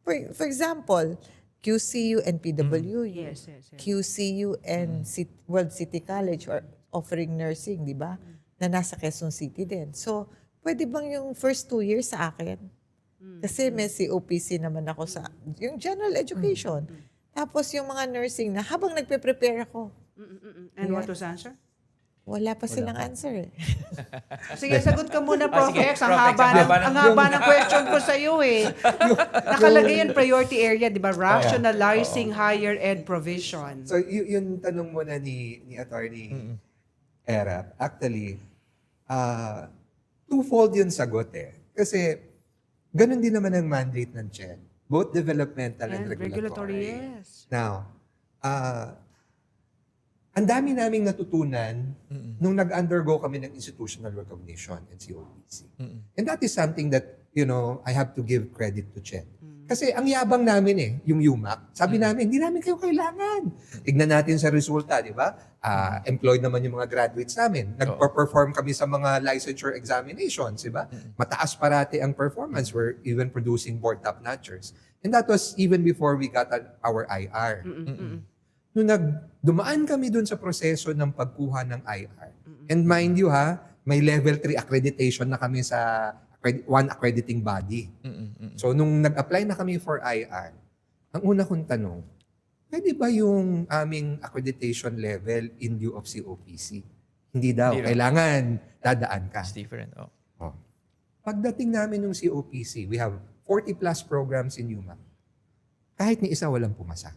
For example, QCU and PWU, Yes. QCU and World City College are offering nursing, di ba? Na nasa Quezon City din. So, pwede bang yung first 2 years sa akin? Kasi may COPC naman ako sa yung general education. Tapos yung mga nursing na habang nagpe-prepare ako, And what was the answer? wala pa silang answer eh. Sige, sagot ka muna, Prof. sige, X. Ang Prof. X, ang haba ng question ko sa iyo eh. Nakalagay yung priority area, di ba? Rationalizing higher ed provision. So, yung tanong mo na ni Attorney Erap, actually, twofold yung sagot eh. Kasi, ganun din naman ang mandate ng CHED. Both developmental and regulatory. Yes. Now, ang dami naming natutunan nung nag-undergo kami ng institutional recognition and COPC. And that is something that, I have to give credit to CHED. Kasi ang yabang namin yung UMAC. Sabi namin, hindi namin kayo kailangan. Tignan natin sa resulta, di ba? Employed naman yung mga graduates namin. Nagpa-perform kami sa mga licensure examinations, di ba? Mataas parati ang performance. We're even producing board top-notchers. And that was even before we got our IR. Nung dumaan kami dun sa proseso ng pagkuha ng IR. And mind you may level 3 accreditation na kami sa one accrediting body. So, nung nag-apply na kami for IR, ang una kong tanong, pwede ba yung aming accreditation level in lieu of COPC? Hindi daw. Hindi raw. Kailangan dadaan ka. It's different. Oh. Pagdating namin ng COPC, we have 40 plus programs in UMAC. Kahit ni isa walang pumasa.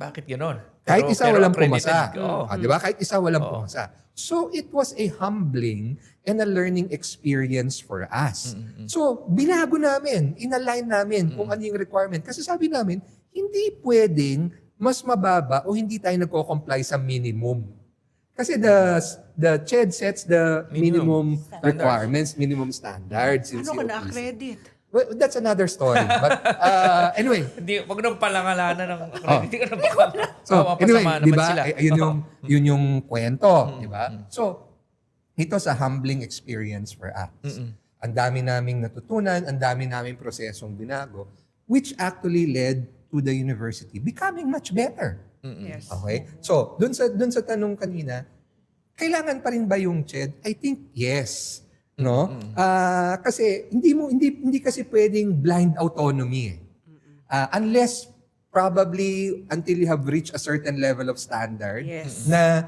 Bakit gano'n? Kahit isa walang accredited pumasa. ka. Oo. Di ba? Kahit isa walang Oo. pumasa. So it was a humbling and a learning experience for us. So binago namin, inalign namin kung ano yung requirement. Kasi sabi namin, hindi pwedeng mas mababa o hindi tayo nagko-comply sa minimum. Kasi the CHED sets the minimum Standards. requirements, minimum standards. yung Ano ka COPs. na-accredit? Well, that's another story. But anyway, Hindi, wag nang palangalanan ng hindi ka na baka. so anyway, mapasama di naman ba? sila. Yun yung kwento, di ba? So, ito sa humbling experience for us. Ang dami naming natutunan, ang dami naming prosesong binago, which actually led to the university becoming much better. Yes. Okay? So, dun sa tanong kanina, kailangan pa rin ba yung CHED? I think yes. No? Kasi hindi kasi pwedeng blind autonomy. Unless probably until you have reached a certain level of standard Yes. na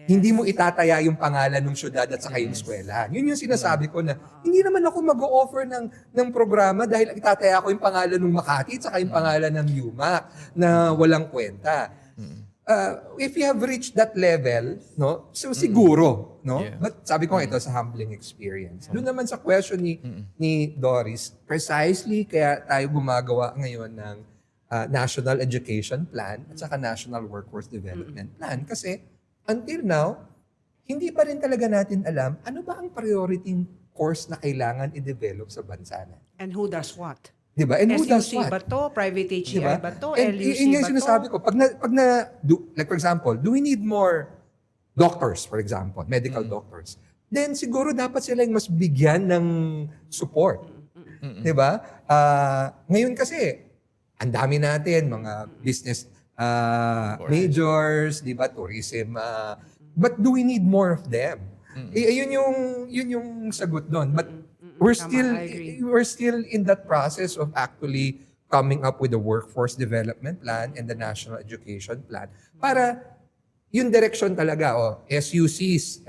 hindi mo itataya yung pangalan ng syudad at saka yung eskwela. Yun yung sinasabi ko na hindi naman ako mag-o-offer ng programa dahil itataya ko yung pangalan ng Makati at saka yung pangalan ng UMAC na walang kwenta. If you have reached that level, no, so siguro, no? Yeah. But sabi ko nga ito sa humbling experience. Doon naman sa question ni Doris, precisely kaya tayo gumagawa ngayon ng National Education Plan at saka National Workforce Development Plan kasi until now, hindi pa rin talaga natin alam ano ba ang priority course na kailangan i-develop sa bansa natin. And who does what? Diba? And who does SUC what? ba to? Private HCI Diba? ba to? And LUC yun yung ba sinasabi to? ko, like for example, do we need more doctors, for example, medical doctors? Then siguro dapat sila yung mas bigyan ng support. Di ba? Ngayon kasi, ang dami natin, mga business majors, di ba? Tourism. But do we need more of them? Yun yung sagot doon. But Tama, I agree. we're still in that process of actually coming up with the workforce development plan and the national education plan para yung direction talaga, SUCs,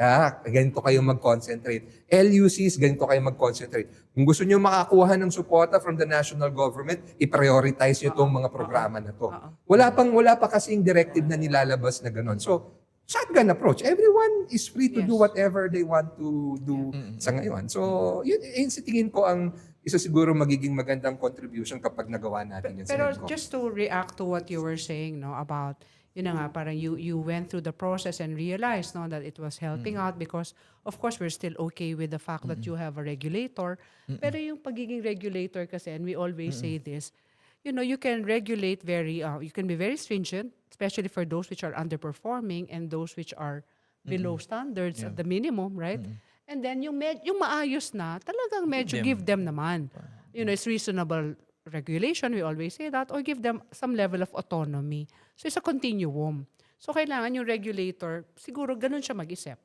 ganito kayo mag-concentrate. LUCs, ganito kayo mag-concentrate. Kung gusto nyo makakuha ng suporta from the national government, i-prioritize nyo itong mga programa na to. Wala pa kasing directive na nilalabas na ganun. So, shotgun approach. Everyone is free to do whatever they want to do sa ngayon. So, yun sa tingin ko ang isa siguro magiging magandang contribution kapag nagawa natin yun sa Pero EDCO. just to react to what you were saying, no, about, yun na nga, parang you went through the process and realized, no, that it was helping out because, of course, we're still okay with the fact that you have a regulator. Pero yung pagiging regulator kasi, and we always say this, you know, you can regulate you can be very stringent, especially for those which are underperforming and those which are below standards at the minimum, right? And then yung maayos na, talagang medyo give them naman. You know, it's reasonable regulation, we always say that, or give them some level of autonomy. So it's a continuum. So kailangan yung regulator, siguro ganun siya mag-isip.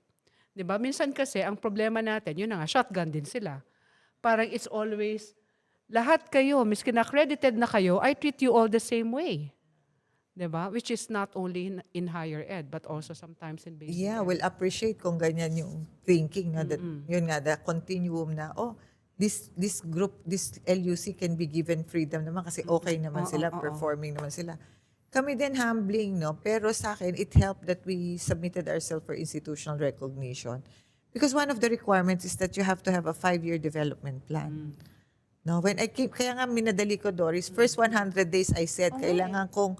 'Di ba? Minsan kasi, ang problema natin, yun na nga, shotgun din sila. Parang it's always, lahat kayo, miskin accredited na kayo, I treat you all the same way. 'Di ba? Which is not only in higher ed, but also sometimes in basic Yeah, ed. we'll appreciate kung ganyan yung thinking na that, yun nga, the continuum na, this group, this LUC can be given freedom naman kasi okay naman sila, performing naman sila. Kami din humbling, no? Pero sa akin, it helped that we submitted ourselves for institutional recognition. Because one of the requirements is that you have to have a 5-year development plan. No, when I came, kaya nga minadali ko, Doris, first 100 days I said, kailangan kong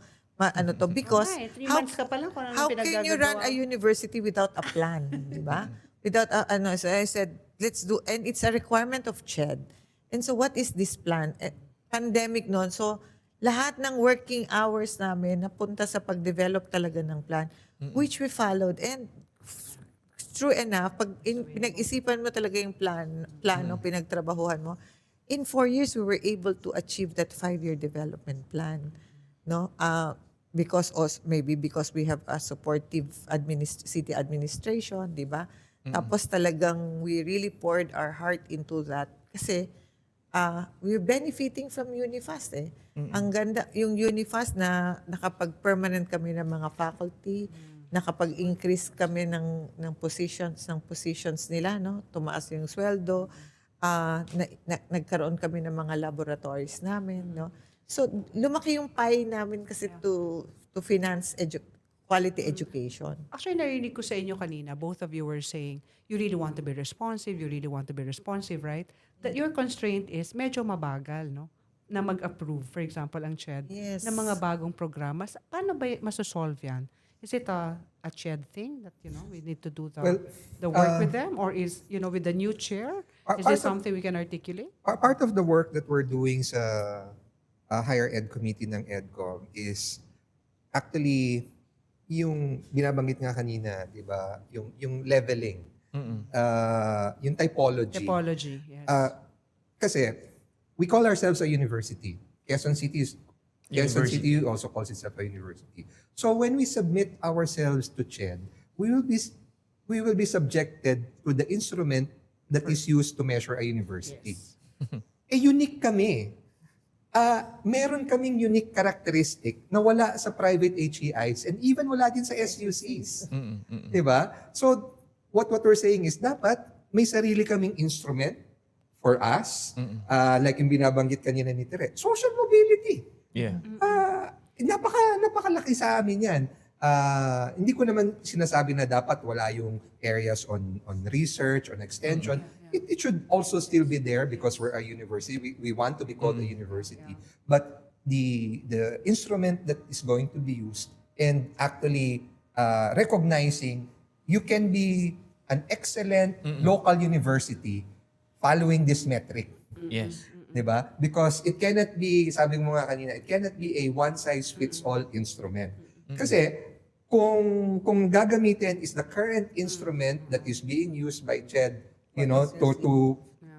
because Okay, 3 months ka pa lang kung ano how can you run pinagagawa. a university without a plan, di ba? Without so I said, let's do, and it's a requirement of CHED. And so what is this plan? Pandemic noon, so lahat ng working hours namin napunta sa pag-develop talaga ng plan, which we followed. And true enough, pag pinag-isipan mo talaga yung plano, pinagtrabahuhan mo, in 4 years, we were able to achieve that 5-year development plan. No? Because we have a supportive city administration, di ba? Tapos talagang we really poured our heart into that. Kasi we're benefiting from Unifast eh. Ang ganda, yung Unifast na nakapag-permanent kami ng mga faculty, nakapag-increase kami ng positions nila, no? Tumaas yung sweldo, nagkaroon kami ng mga laboratories namin, no? So, lumaki yung pie namin kasi to finance quality education. Actually, narinig ko sa inyo kanina, both of you were saying, you really want to be responsive, right? That your constraint is medyo mabagal, no? Na mag-approve, for example, ang CHED, Yes. ng mga bagong programa. Paano ba masosolve yan? Is it a CHED thing that, we need to do Well, the work with them? Or is, with the new chair, is part this something we can articulate? Part of the work that we're doing sa higher ed committee ng EDCOM is actually yung binabanggit nga kanina, 'di ba? Yung leveling. Yung typology. Typology, yes. Kasi we call ourselves a university. Quezon City University. also calls itself a university. So when we submit ourselves to CHED, we will be subjected to the instrument that is used to measure a university. Unique kami. Meron kaming unique characteristic na wala sa private HEIs and even wala din sa SUCs. Diba? So, what we're saying is dapat may sarili kaming instrument for us, like yung binabanggit kanina ni Tere, social mobility. Yeah. Napakalaki sa amin yan. Hindi ko naman sinasabi na dapat wala yung areas on research, on extension. It should also still be there because we're a university. We want to be called a university. But the instrument that is going to be used and actually recognizing you can be an excellent local university following this metric. Yes. Diba? Because it cannot be, sabi mo nga kanina, it cannot be a one-size-fits-all instrument. Kasi kung gagamitin is the current instrument that is being used by CHED,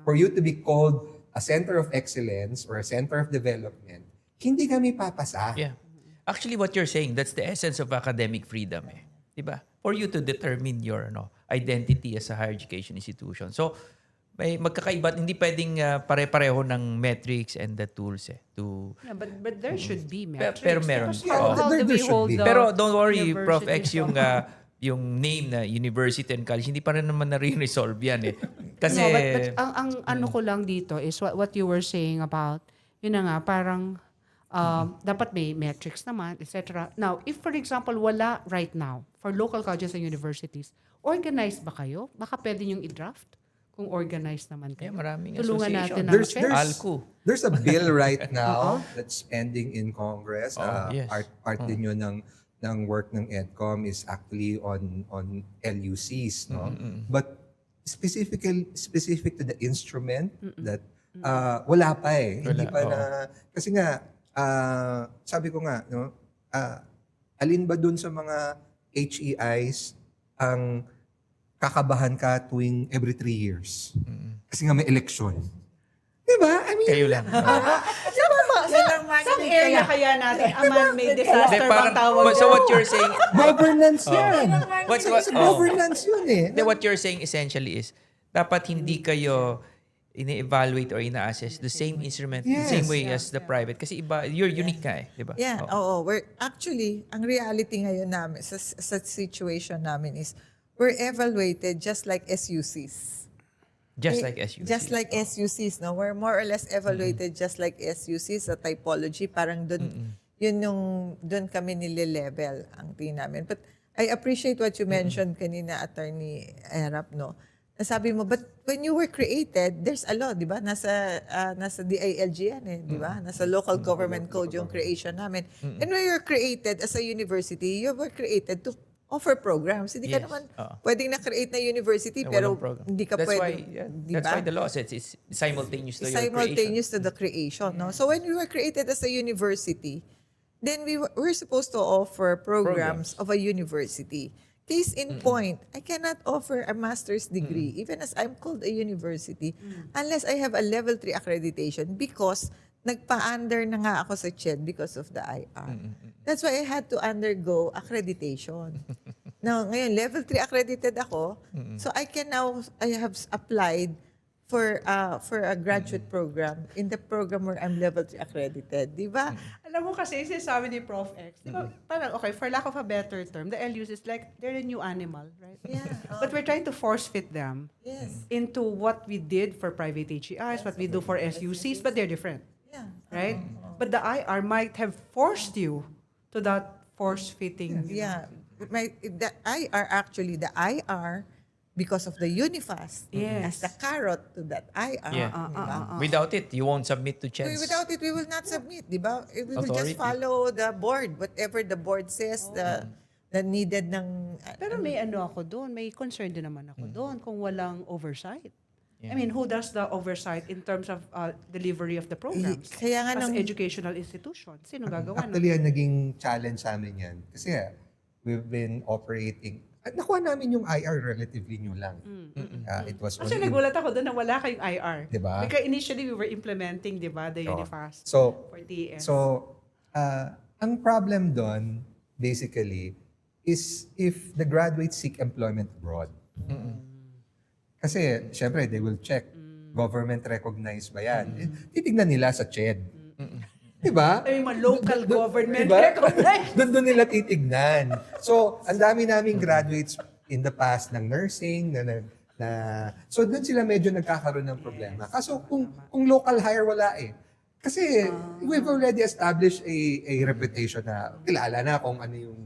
for you to be called a center of excellence or a center of development, hindi kami papasa. Yeah. Actually, what you're saying, that's the essence of academic freedom. Diba? For you to determine your identity as a higher education institution. So, may magkakaiba, hindi pwedeng pare-pareho ng metrics and the tools to... Yeah, but there should be metrics. Pero meron. Because how There do we should hold be. the Pero don't worry, Prof. X, universities yung name na university and college, hindi pa rin naman na-resolve yan eh. Kasi... No, but ang ano ko lang dito is what you were saying about, yun na nga, parang dapat may metrics naman, etc. Now, if for example, wala right now for local colleges and universities, organized ba kayo? Baka pwede yung i-draft kung organized naman kayo. Yeah, maraming Tulungan association. natin ang There's- CHED. there's- ALCO. There's a bill right now that's pending in Congress. Yes. Part din yun ng work ng EDCOM is actually on LUCs, no? But specific to the instrument that wala pa eh. Hindi pa na kasi nga sabi ko nga, no? Alin ba dun sa mga HEIs ang kakabahan ka tuwing every 3 years? Kasi nga may election. Diba? I mean, Kayo lang. Some area kaya natin, may disaster Hindi, bang tawag so what you're saying, governance yan. What's- Sa governance yun eh. what you're saying essentially is, dapat hindi kayo ini-evaluate or ina-assess the same instrument, the same way as the private. Kasi iba, you're unique ka eh. Diba? Yeah, Oo. We're actually, ang reality ngayon namin sa situation namin is we're evaluated just like SUCs. Just like SUC. Just like SUCs, no? We're more or less evaluated just like SUCs sa typology. Parang doon kami nile-level ang tingin namin. But I appreciate what you mentioned kanina, Attorney Erap, no? Nasabi mo, but when you were created, there's a law, di ba? Nasa DILG yan eh, di ba? Nasa local government code yung creation namin. And when you're created as a university, you were created to offer programs. Hindi ka Yes. naman Oo. pwedeng na-create na university, Na pero walang program. hindi ka That's pwede. That's why the law says it's simultaneous to your creation. Simultaneous to the creation. No? So when we were created as a university, then we're supposed to offer programs of a university. Case in point, I cannot offer a master's degree, even as I'm called a university, unless I have a level 3 accreditation because nagpa-under na nga ako sa CHED because of the IR. That's why I had to undergo accreditation. Now, ngayon, level 3 accredited ako, so I have applied for a graduate program in the program where I'm level 3 accredited. Di ba? Alam mo kasi, sinasabi ni Prof. X, di ba, parang, okay, for lack of a better term, the LUs is like, they're a new animal, right? Yeah. But we're trying to force fit them Yes. into what we did for private HEIs, what we do for SUCs, but they're different, Yeah. right? But the IR might have forced you to that force-fitting. Yeah. The IR, because of the Unifast, Yes. as the carrot to that IR. Yeah. Diba? Without it, you won't submit to CHEDS. Without it, we will not submit, di ba? We will Authority. just follow the board. Whatever the board says, the needed ng... Pero may ano ako doon, may concern din naman ako doon kung walang oversight. I mean, who does the oversight in terms of delivery of the programs? Kaya nga As nung- educational institution, sino gagawa? Actually, ang naging challenge sa amin yan. Kasi we've been operating. At nakuha namin yung IR relatively new lang. It was Kasi only- nagulat ako doon na wala kayong IR. Diba? Because initially we were implementing, di ba, the Oo. Unifast So, for TS. ang problem doon, basically, is if the graduates seek employment abroad. Kasi, syempre, they will check, government recognized ba yan? Titignan nila sa CHED. Diba? Ay, mga local government Diba? recognized. Doon nila titignan. So, ang dami naming graduates in the past ng nursing, so doon sila medyo nagkakaroon ng problema. Kaso kung local hire, wala eh. Kasi we've already established a reputation na kilala na kung ano yung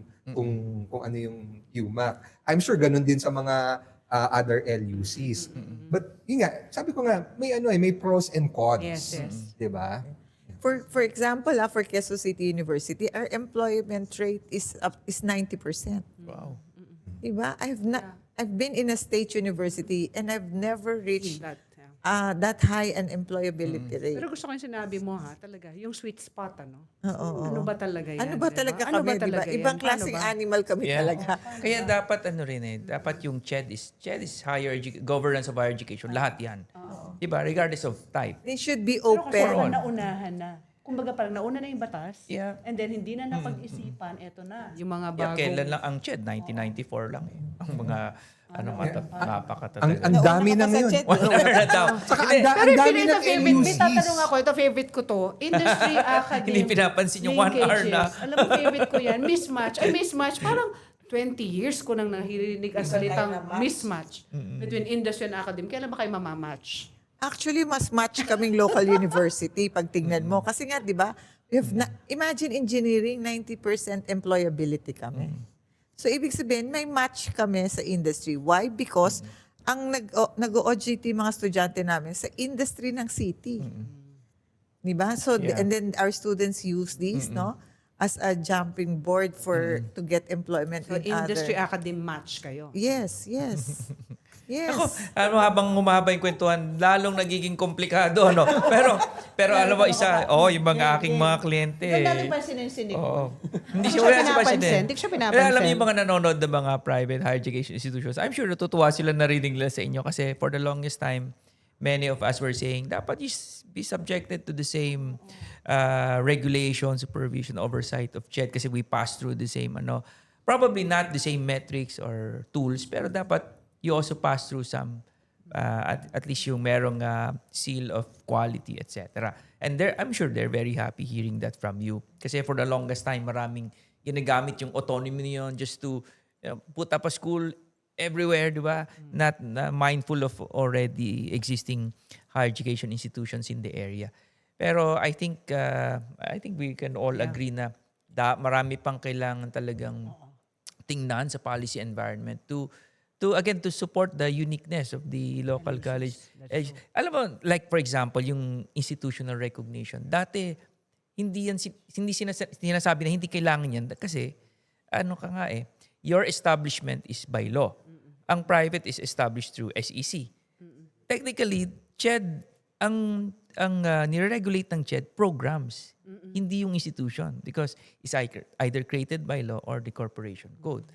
kung ano yung UMAC. I'm sure ganun din sa mga other LUCs. But yun nga, sabi ko nga, may pros and cons. Yes. 'Di ba? For example, for Quezon City University, our employment rate is 90%. Wow. Diba? I've been in a state university and I've never reached That, yeah. that high an employability rate. Pero gusto ko yung sinabi mo ha, talaga, yung sweet spot, ano? Oo. Ano ba talaga yan? Ano ba diba? talaga Ano kami, ba diba? talaga yan? Ibang Paano klaseng ba? animal kami talaga. Kaya dapat dapat yung CHED is governance of higher education, lahat yan. Diba? Regardless of type. They should be Pero kasi open. naunahan na. Kumbaga parang nauna na yung batas, Yeah. and then hindi na napag-isipan, eto na. Yung mga Yeah, bagong... kailan lang ang CHED? 1994 lang eh. Ang mga napakatagal. Ang dami Nauna nang ka pa sa yun. chat. na daw. Saka Hindi, ang Pero dami ito ng favorite, may LUCs. tatanong ako, ito favorite ko to, Industry Academy. Hindi pinapansin yung 1 hour na. Alam mo, favorite ko yan, mismatch. Parang 20 years ko nang nahirinig ang salitang mismatch between industry and academy. Kailan ba kayo mamamatch? Actually, mas match kaming local university pag tingnan mo. Kasi nga, di ba, imagine engineering, 90% employability kami. So, ibig sabihin, may match kami sa industry. Why? Because ang nag-OJT mga estudyante namin sa industry ng city. Di ba? So, Yeah. and then our students use these, no? As a jumping board to get employment So, in industry other. academy match kayo. Yes. Yes. Habang humaba yung kwentuhan, lalong nagiging komplikado, no? Pero alam mo, yung mga aking mga kliyente. Doon natin pansinin si Nick. Oo. Hindi Hindi siya siya wala si pinapansin. President. Hindi siya Pero pinapansin. alam niyo yung mga nanonood ng mga private higher education institutions, I'm sure natutuwa sila na reading nila sa inyo kasi for the longest time, many of us were saying, dapat you be subjected to the same regulation, supervision, oversight of CHED kasi we pass through the same, probably not the same metrics or tools, pero dapat you also pass through some, at least yung merong seal of quality, etc. And I'm sure they're very happy hearing that from you. Kasi for the longest time, maraming ginagamit yung autonomy niyon just to put up a school everywhere, di ba? Not mindful of already existing higher education institutions in the area. Pero I think we can all agree na marami pang kailangan talagang tingnan sa policy environment to support the uniqueness of the local college. Alam mo, like for example, yung institutional recognition. Dati hindi sinasabi na hindi kailangan yan kasi your establishment is by law. Ang private is established through SEC. Technically, CHED ang nire-regulate ng CHED programs, hindi yung institution because it's either created by law or the corporation code.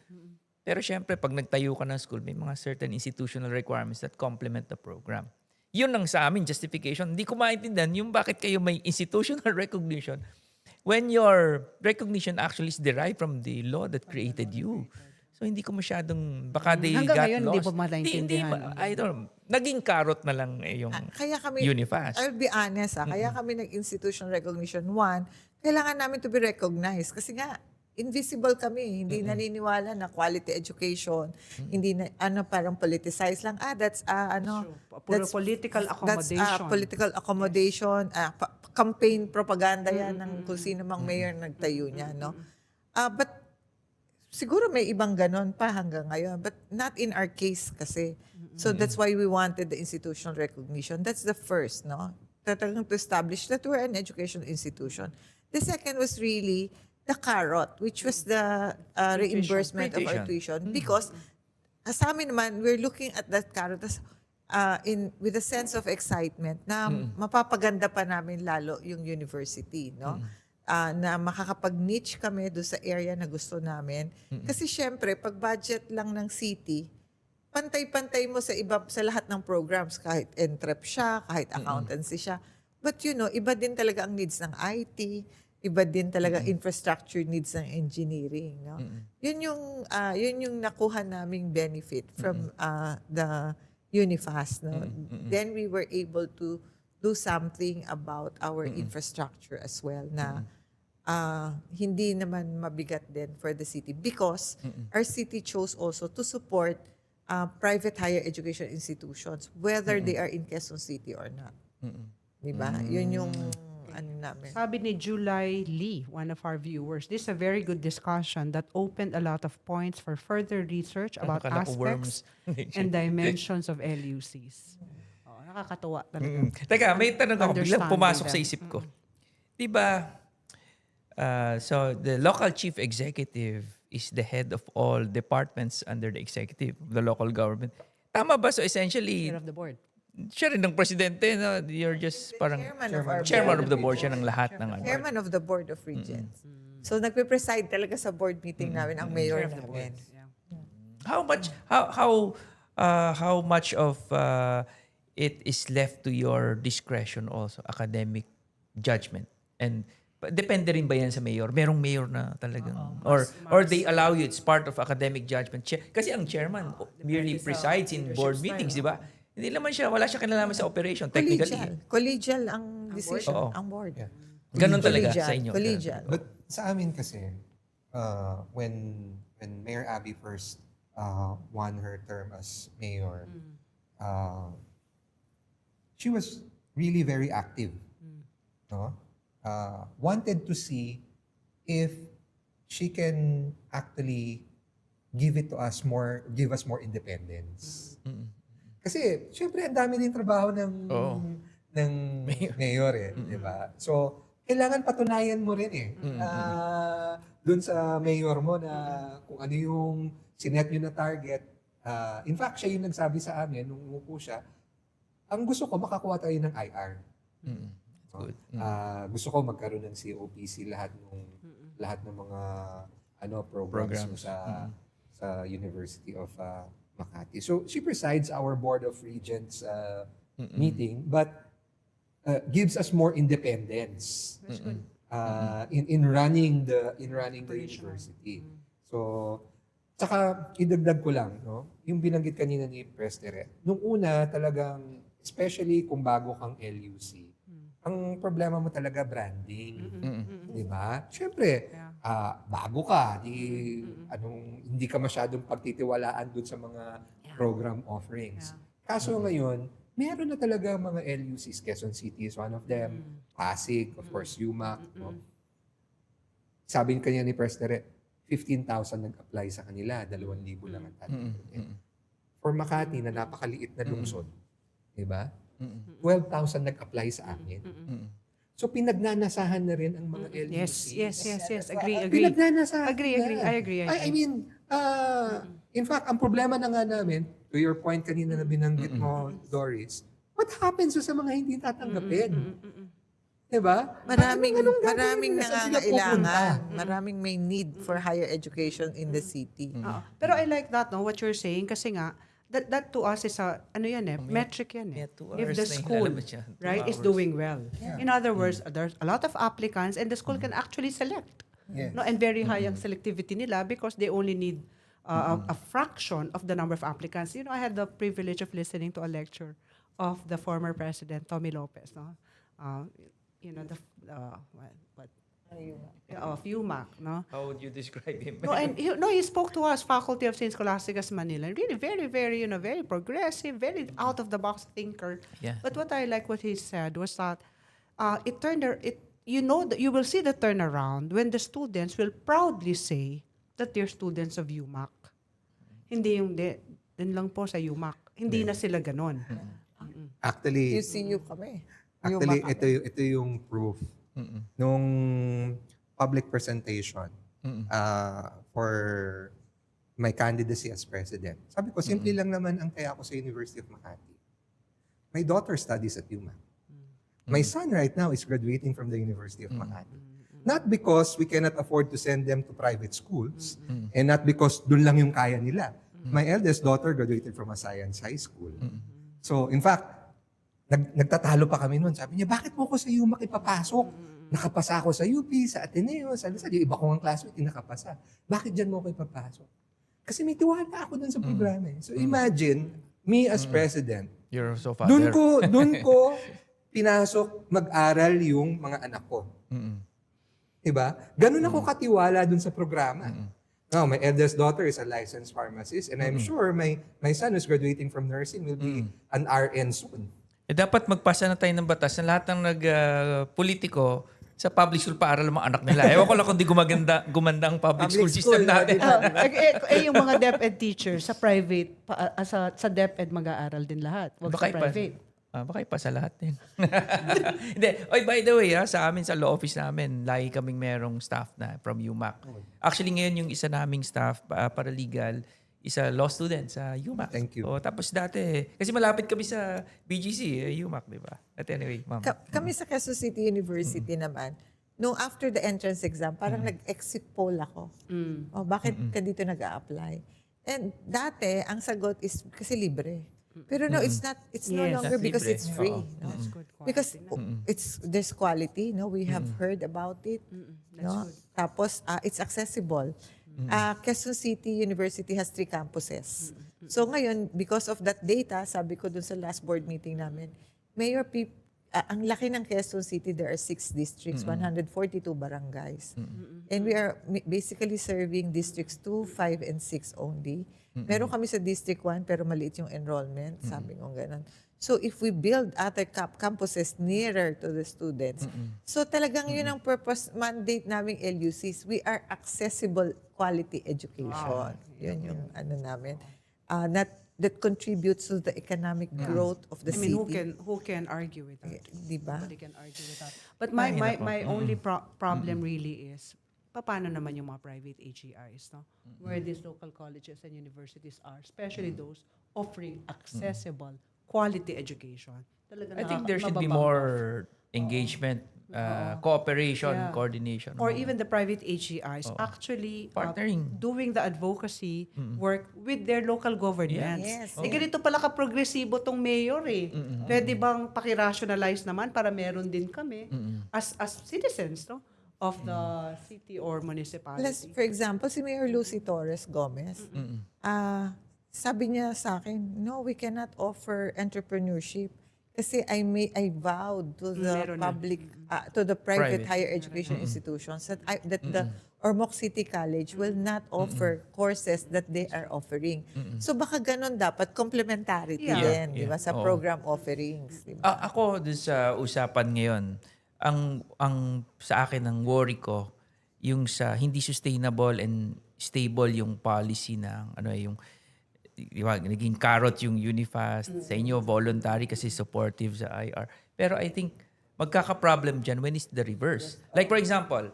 Pero syempre, pag nagtayo ka ng school, may mga certain institutional requirements that complement the program. Yun ang sa amin, justification. Hindi ko maintindihan yung bakit kayo may institutional recognition when your recognition actually is derived from the law that created you. So hindi ko masyadong, baka they Hanggang got ngayon, lost. hindi pa maintindihan. I don't know. Naging karot na lang yung Kaya kami, Unifast. I'll be honest, kaya kami nag-institutional recognition 1, kailangan namin to be recognized. Kasi nga, invisible kami. Hindi naniniwala na quality education. Hindi na, parang politicized lang. That's, Puro political That's accommodation. political accommodation, campaign propaganda yan ng kung sino mang mayor nagtayo niya, no? But siguro may ibang ganon pa hanggang ngayon, but not in our case kasi. So that's why we wanted the institutional recognition. That's the first, no? Talagang to establish that we're an education institution. The second was really the carrot, which was the reimbursement of our tuition. Because sa amin naman, we're looking at that carrot as with a sense of excitement na mapapaganda pa namin lalo yung university, no? Na makakapag-niche kami doon sa area na gusto namin. Kasi syempre, pag budget lang ng city, pantay-pantay mo sa sa lahat ng programs, kahit entrep siya, kahit accountancy siya. But iba din talaga ang needs ng IT, iba din talaga infrastructure needs ng engineering, no? Yun yung nakuha naming benefit from the Unifast, no? Then we were able to do something about our infrastructure as well na hindi naman mabigat din for the city because our city chose also to support private higher education institutions whether they are in Quezon City or not. Diba? Yun yung namin. Sabi ni July Lee, one of our viewers, this is a very good discussion that opened a lot of points for further research about Akala ko aspects and dimensions of LUCs. Oh, nakakatuwa talaga. Teka, may tanong ako. Biglang Understanding pumasok sa them. isip ko. Diba, so the local chief executive is the head of all departments under the executive of the local government. Tama ba? So essentially, Chair of the board. siya rin ng presidente, no? You're just parang chairman of the board siya ng lahat ng ano. Chairman of the Board of Regents. So nagpe-preside talaga sa board meeting namin ang mayor namin. Yeah. How much of it is left to your discretion also, academic judgment? And depende rin ba yan sa mayor? Merong mayor na talagang or they allow you, it's part of academic judgment. Kasi ang chairman merely presides in board meetings, di ba? Hindi naman siya, wala siya kinalaman sa operation technically. Collegial ang decision, Oo. ang board. Ganun talaga Collegial, sa inyo. Collegial. But sa amin kasi, when Mayor Abby first won her term as mayor, she was really very active. No? Wanted to see if she can actually give us more independence. Kasi syempre ang dami din trabaho ng mayor di ba? So kailangan patunayan mo rin doon sa mayor mo na kung ano yung sinet nyo na target. In fact, siya yung nagsabi sa amin nung umupo siya, ang gusto ko makakuha tayo ng IR. Good. Gusto ko magkaroon ng COPC lahat ng mga programs mo sa University of Makati. So she presides our Board of Regents meeting, but gives us more independence in running the university. So tsaka idagdag ko lang, no? Yung binanggit kanina ni Prestere. Nung una talagang, especially kung bago kang LUC, ang problema mo talaga branding. Di ba? Siyempre, bago ka, hindi ka masyadong pagtitiwalaan dun sa mga program offerings. Kaso ngayon, meron na talaga mga LUCs. Quezon City is one of them. Pasig, of course, UMAC. No? Sabi kanina ni Prestere, 15,000 nag-apply sa kanila, 2,000 lang ang tatanggapin. For Makati, na napakaliit na lungsod, di ba? 12,000 nag-apply sa amin. So pinagnanasahan na rin ang mga LUC. Yes. Agree. Pinagnanasahan. Agree. I agree. I mean, in fact, ang problema na nga namin, to your point kanina na binanggit mo, Doris, what happens sa mga hindi tatanggapin? Diba? Maraming Saan sila nangangailangan. Maraming may need for higher education in the city. Pero I like that, no, what you're saying, kasi nga, that to us is metric yan eh. Yeah, 2 If hours the na school, ilalabas siya. 2 right, is hours. doing well. In other words, there's a lot of applicants and the school can actually select. Yes. No, and very high ang selectivity nila because they only need a fraction of the number of applicants. I had the privilege of listening to a lecture of the former president, Tommy Lopez. No? of UMAC, no? How would you describe him? No, and he spoke to us, Faculty of St. Scholasticus Manila. Really, very, very, very progressive, very out of the box thinker. Yeah. But what I like what he said was that you will see the turnaround when the students will proudly say that they're students of UMAC. Hindi yung din lang po sa UMAC. Hindi na sila ganon. Actually, UCU kami. Actually, Yuma kami. ito yung proof. Nung public presentation for my candidacy as president. Sabi ko, simple lang naman ang kaya ako sa University of Makati. My daughter studies at UMac. My son right now is graduating from the University of Makati. Not because we cannot afford to send them to private schools and not because dun lang yung kaya nila. My eldest daughter graduated from a science high school. So, in fact, nagtatalo pa kami noon. Sabi niya, bakit mo ko sa UMac ipapasok? Nakapasa ako sa UP, sa Ateneo, sa Lasal. Yung iba kong classmate, nakapasa. Bakit dyan mo ko ipapasok? Kasi may tiwala ako dun sa programa. So imagine, me as president, You're so father. dun ko pinasok mag-aral yung mga anak ko. Diba? Ganun ako katiwala dun sa programa. Now, my eldest daughter is a licensed pharmacist and I'm sure my son who's graduating from nursing will be an RN soon. Dapat magpasa na tayo ng batas na lahat ng politiko sa public school paaral ang mga anak nila. Ewan ko lang kung di gumanda ang public school system natin. Yung mga DepEd teachers sa private, sa DepEd mag-aaral din lahat. Wag sa private. Baka ipasa lahat din. Hindi. Oy, by the way, sa amin, sa law office namin, lagi kaming merong staff na from UMac. Actually, ngayon yung isa naming staff, paralegal, isa law student sa UMac. Thank you. Tapos dati, kasi malapit kami sa BGC, UMac, di ba? At anyway, ma'am. Kami sa Quezon City University naman, no after the entrance exam, parang nag-exit poll ako. Bakit ka dito nag-a-apply? And dati, ang sagot is kasi libre. Pero no, it's no Yes, longer that's because libre. it's free. Oo. No? That's good quality, Because no? there's quality, no? We have heard about it. No? Tapos, it's accessible. Quezon City University has 3 campuses. So ngayon, because of that data, sabi ko dun sa last board meeting namin, ang laki ng Quezon City, there are 6 districts, 142 barangays. And we are basically serving districts 2, 5, and 6 only. Meron kami sa District 1, pero maliit yung enrollment, sabi ko ganun. So if we build other campuses nearer to the students, so talagang yun ang purpose mandate naming LUCs. We are accessible quality education. Yun yung ano namin. That contributes to the economic growth of the I mean, city. who can argue with that? Diba? Nobody can argue with that. But my only problem really is, paano naman yung mga private HEIs, no? Where these local colleges and universities are, especially those offering accessible quality education. Talaga I think there should be mababangga. more engagement, cooperation, Yeah. coordination. Or even the private HEIs actually Partnering. doing the advocacy work with their local governments. Yes. Ganito pala ka-progresibo tong mayor eh. Pwede bang pakirationalize naman para meron din kami as citizens no of the city or municipality. Plus, for example, si Mayor Lucy Torres Gomez, sabi niya sa akin, no, we cannot offer entrepreneurship kasi I vowed to the Meron na. public, to the private Private. higher education institutions that the Ormoc City College will not offer courses that they are offering. So baka ganun dapat, complementarity Yeah. din, di ba, Yeah. sa Oo. program offerings. Di ba? Ako dun sa usapan ngayon, ang sa akin ang worry ko yung sa hindi sustainable and stable yung policy ng yung di ba, naging carrot yung Unifast sa inyo voluntary kasi supportive sa IR. Pero I think magkaka-problem diyan when it's the reverse. Like for example,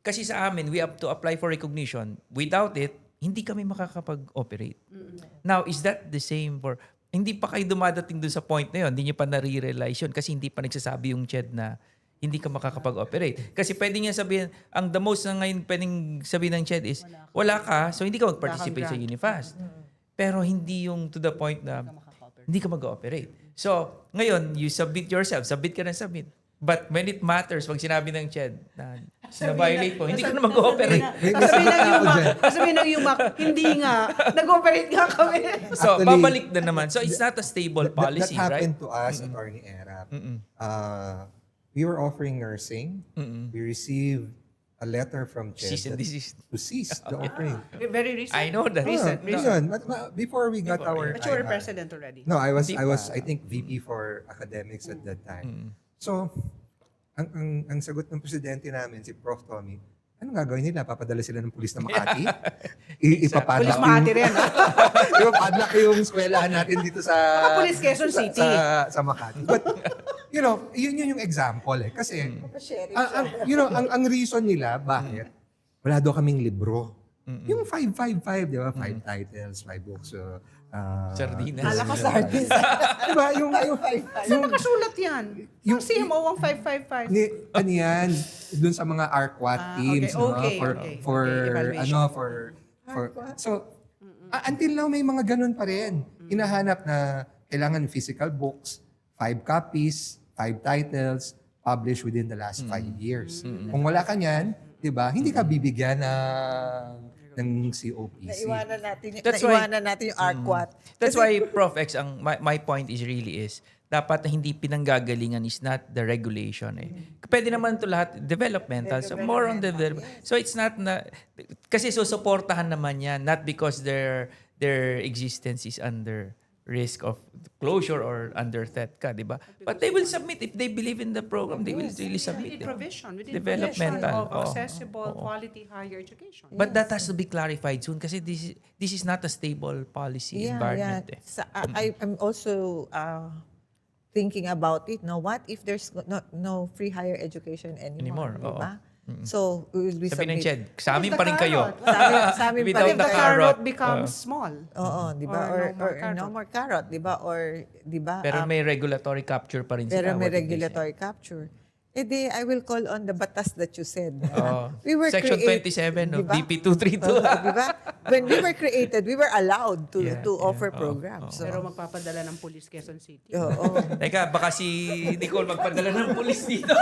kasi sa amin we have to apply for recognition. Without it, hindi kami makakapag-operate. Now, is that the same for hindi pa kayo dumadating dun sa point na yun, hindi niyo pa nare-realize yun kasi hindi pa nagsasabi yung CHED na hindi ka makakapag-operate. Kasi pwede niya sabihin, ang the most na ngayon pwedeng sabihin ng CHED is, wala ka, so hindi ka mag-participate sa Unifast. Pero hindi yung to the point na hindi ka mag-ooperate. So, ngayon, you submit yourself. Submit ka na submit. But when it matters, pag sinabi ng CHED na na-violate po, hindi ka na mag-ooperate. Sabihin ng UMAC, hindi nga. Nag-operate nga kami. So, Actually, babalik na naman. So, it's not a stable policy, that right? happened to us, Attorney Erap. We were offering nursing. We received a letter from CHED Cease and desist. to cease the offering. Very recent. I know that. Recent. Ah, recent. yun. Before we got our... But you were president already. No, I was Hindi I think VP for academics at that time. So, ang sagot ng presidente namin si Prof. Tommy, ano gagawin nila? Papadala sila ng pulis na Makati? Ipapadlock Pulis Makati rin, ha? Ipapadlock yung eskwelahan natin dito sa... Baka Pulis Quezon City. Sa Makati. But, yun yung example eh. Kasi, Sharing ang reason nila, bakit? Wala daw kaming libro. Yung 555, di ba? 5 titles, 5 books. Sardinas. Kala ko sardines. Diba? Saan nakasulat yan? Yung CMO ang 555. Ano yan? Dun sa mga ARQUAT teams, no? okay. For Evaluation. so until now may mga ganun pa rin. Hinahanap na kailangan physical books, 5 copies, 5 titles, published within the last 5 years. Kung wala ka niyan, 'di ba? Hindi ka bibigyan ng COPC. Naiwanan natin yung ARQUAT. That's why, Prof. X, my point is really is, dapat na hindi pinanggagalingan is not the regulation. Pwede naman to lahat, developmental. So more on the development. So it's not na, kasi susuportahan naman yan, not because their existence is under risk of closure or under threat ka, di ba? But they will submit. If they believe in the program, they will really submit. Within provision. Within Developmental. provision of accessible, quality higher education. But that has to be clarified soon kasi this is not a stable policy environment. I'm also thinking about it. No, what if there's no free higher education anymore? Anymore, Diba? So, we will be Sabi ng submit. CHED, sa amin pa rin kayo. Sa amin pa Without rin. If the the carrot. carrot becomes small. Oo, di ba? Or Or no more no more carrot, di ba? Or, di ba? Pero may regulatory capture pa rin sila. Pero may what did they say? regulatory capture. Eh di, I will call on the batas that you said. Section 27 of diba? BP 232. Di ba? When we were created, we were allowed to offer programs. So, Pero magpapadala ng Police Quezon City. oo. Teka, baka si Nicole magpadala ng pulis dito.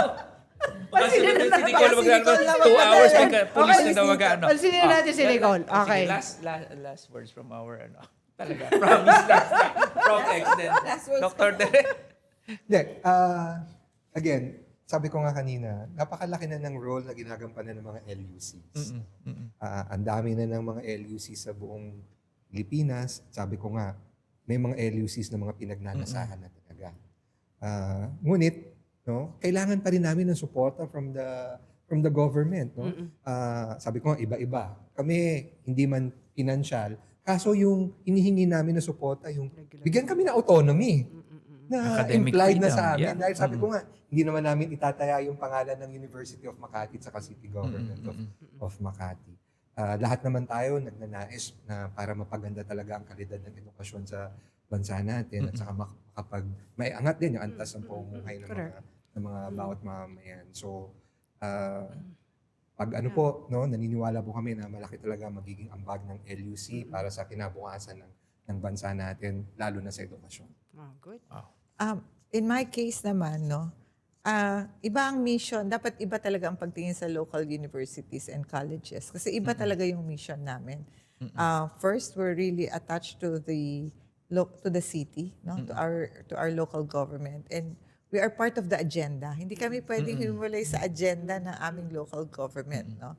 Baka si Nicole magpadala. 2 hours may pulis na daw mag-ano. Pansinin natin si Nicole. Okay. Last words from our talaga. Promise last. Prof. X then. Dr. Dere. Hindi, again, sabi ko nga kanina, napakalaki na ng role na ginagampanan ng mga LUCs. Ang dami na ng mga LUCs sa buong Pilipinas. Sabi ko nga, may mga LUCs na mga pinagnanasahan na talaga. Ngunit, no, kailangan pa rin namin ng suporta from the government. No? Sabi ko nga, iba-iba. Kami, hindi man financial, kaso yung hinihingi namin na suporta, yung bigyan kami ng autonomy na Academic implied na freedom, sa amin. yeah. Dahil sabi ko nga, hindi naman namin itataya yung pangalan ng University of Makati at saka City Government of Makati. Lahat naman tayo nagnanais na para mapaganda talaga ang kalidad ng edukasyon sa bansa natin at saka makapag maiangat din yung antas ng pamumuhay ng mga bawat mamamayan. So, pag ano po, no, naniniwala po kami na malaki talaga magiging ambag ng LUC para sa kinabukasan ng bansa natin, lalo na sa edukasyon. Oh, good. In my case naman, no, iba ang mission. Dapat iba talaga ang pagtingin sa local universities and colleges. Kasi iba talaga yung mission namin. First, we're really attached to the city, no, to our local government. And we are part of the agenda. Hindi kami pwedeng hiwalay sa agenda ng aming local government, no.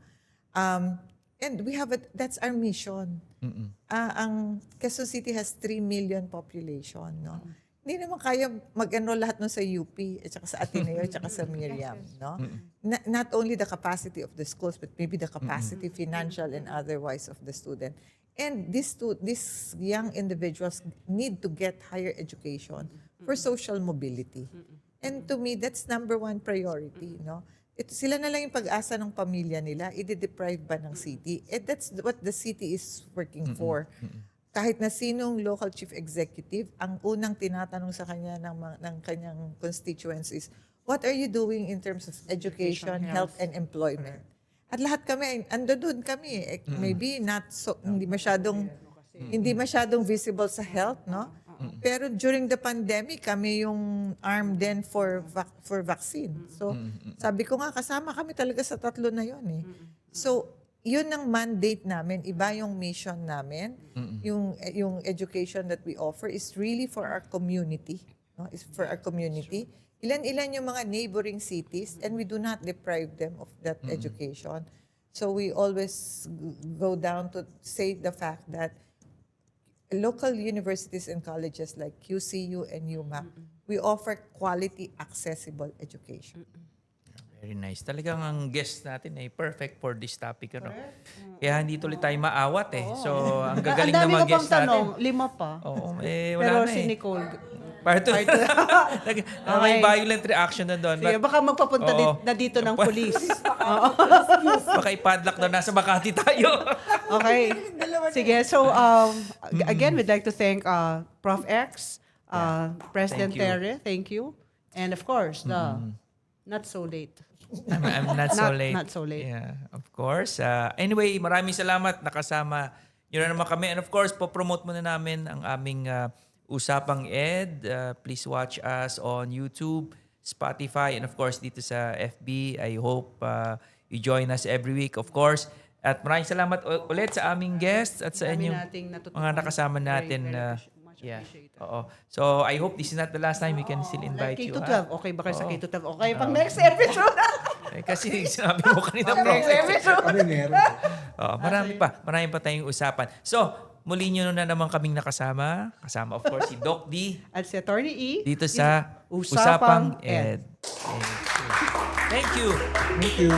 And we have that's our mission. Ang Quezon City has 3 million population, no. Hindi naman kaya mag-enroll lahat nun sa UP at saka sa Ateneo at saka sa Miriam, no? Not only the capacity of the schools, but maybe the capacity, financial and otherwise, of the student. And these young individuals need to get higher education for social mobility. And to me, that's number 1 priority, no? Sila na lang yung pag-asa ng pamilya nila, i-deprive ba ng city? That's what the city is working for. Kahit na sinong local chief executive, ang unang tinatanong sa kanya ng kanyang constituents is, what are you doing in terms of education, health, and employment? At lahat kami, andun kami. Maybe not so, hindi masyadong visible sa health, no? Pero during the pandemic, kami yung arm din for vaccine. So, sabi ko nga, kasama kami talaga sa 3 na yun eh. So, yun ang mandate namin, iba yung mission namin. Yung education that we offer is really for our community, no? Is for our community. ilan-ilan yung mga neighboring cities and we do not deprive them of that education. So we always go down to say the fact that local universities and colleges like QCU and UMAC, we offer quality, accessible education. Very nice. Talagang ang guest natin ay perfect for this topic. Ano? Kaya hindi tuloy tayo maawat eh. So, ang gagaling Ang ng dami mga ko pang guest natin. tanong, 5 pa. Oo, eh, wala Pero na si eh. Nicole. Part 2. May violent reaction na doon. Sige, baka magpapunta Oo. na dito ng police. Baka ipadlock doon. Nasa Makati tayo. Okay. Sige, so again, we'd like to thank Prof. X, President Thank you. Terry, thank you. And of course, the not so late. I'm not so late. Not so late. Yeah, of course. Anyway, maraming salamat. Nakasama nyo na naman kami. And of course, po-promote muna namin ang aming Usapang Ed. Please watch us on YouTube, Spotify, and of course, dito sa FB. I hope you join us every week, of course. At maraming salamat ulit sa aming guests at sa Dami inyong nating natutunan. mga nakasama natin. Much Yeah. appreciated. Oo. So, I hope this is not the last time we can still invite Like you. K-12. ha? Okay ba kayo sa K-12? Okay, pang next episode. Eh, kasi sinabi mo kanina, Prof. Next episode. Kami meron. Marami pa tayong usapan. So, muli nyo na naman kaming nakasama. Kasama, of course, si Doc D. At si Attorney E. Dito sa Usapang Usapang Ed. Thank you. Thank you.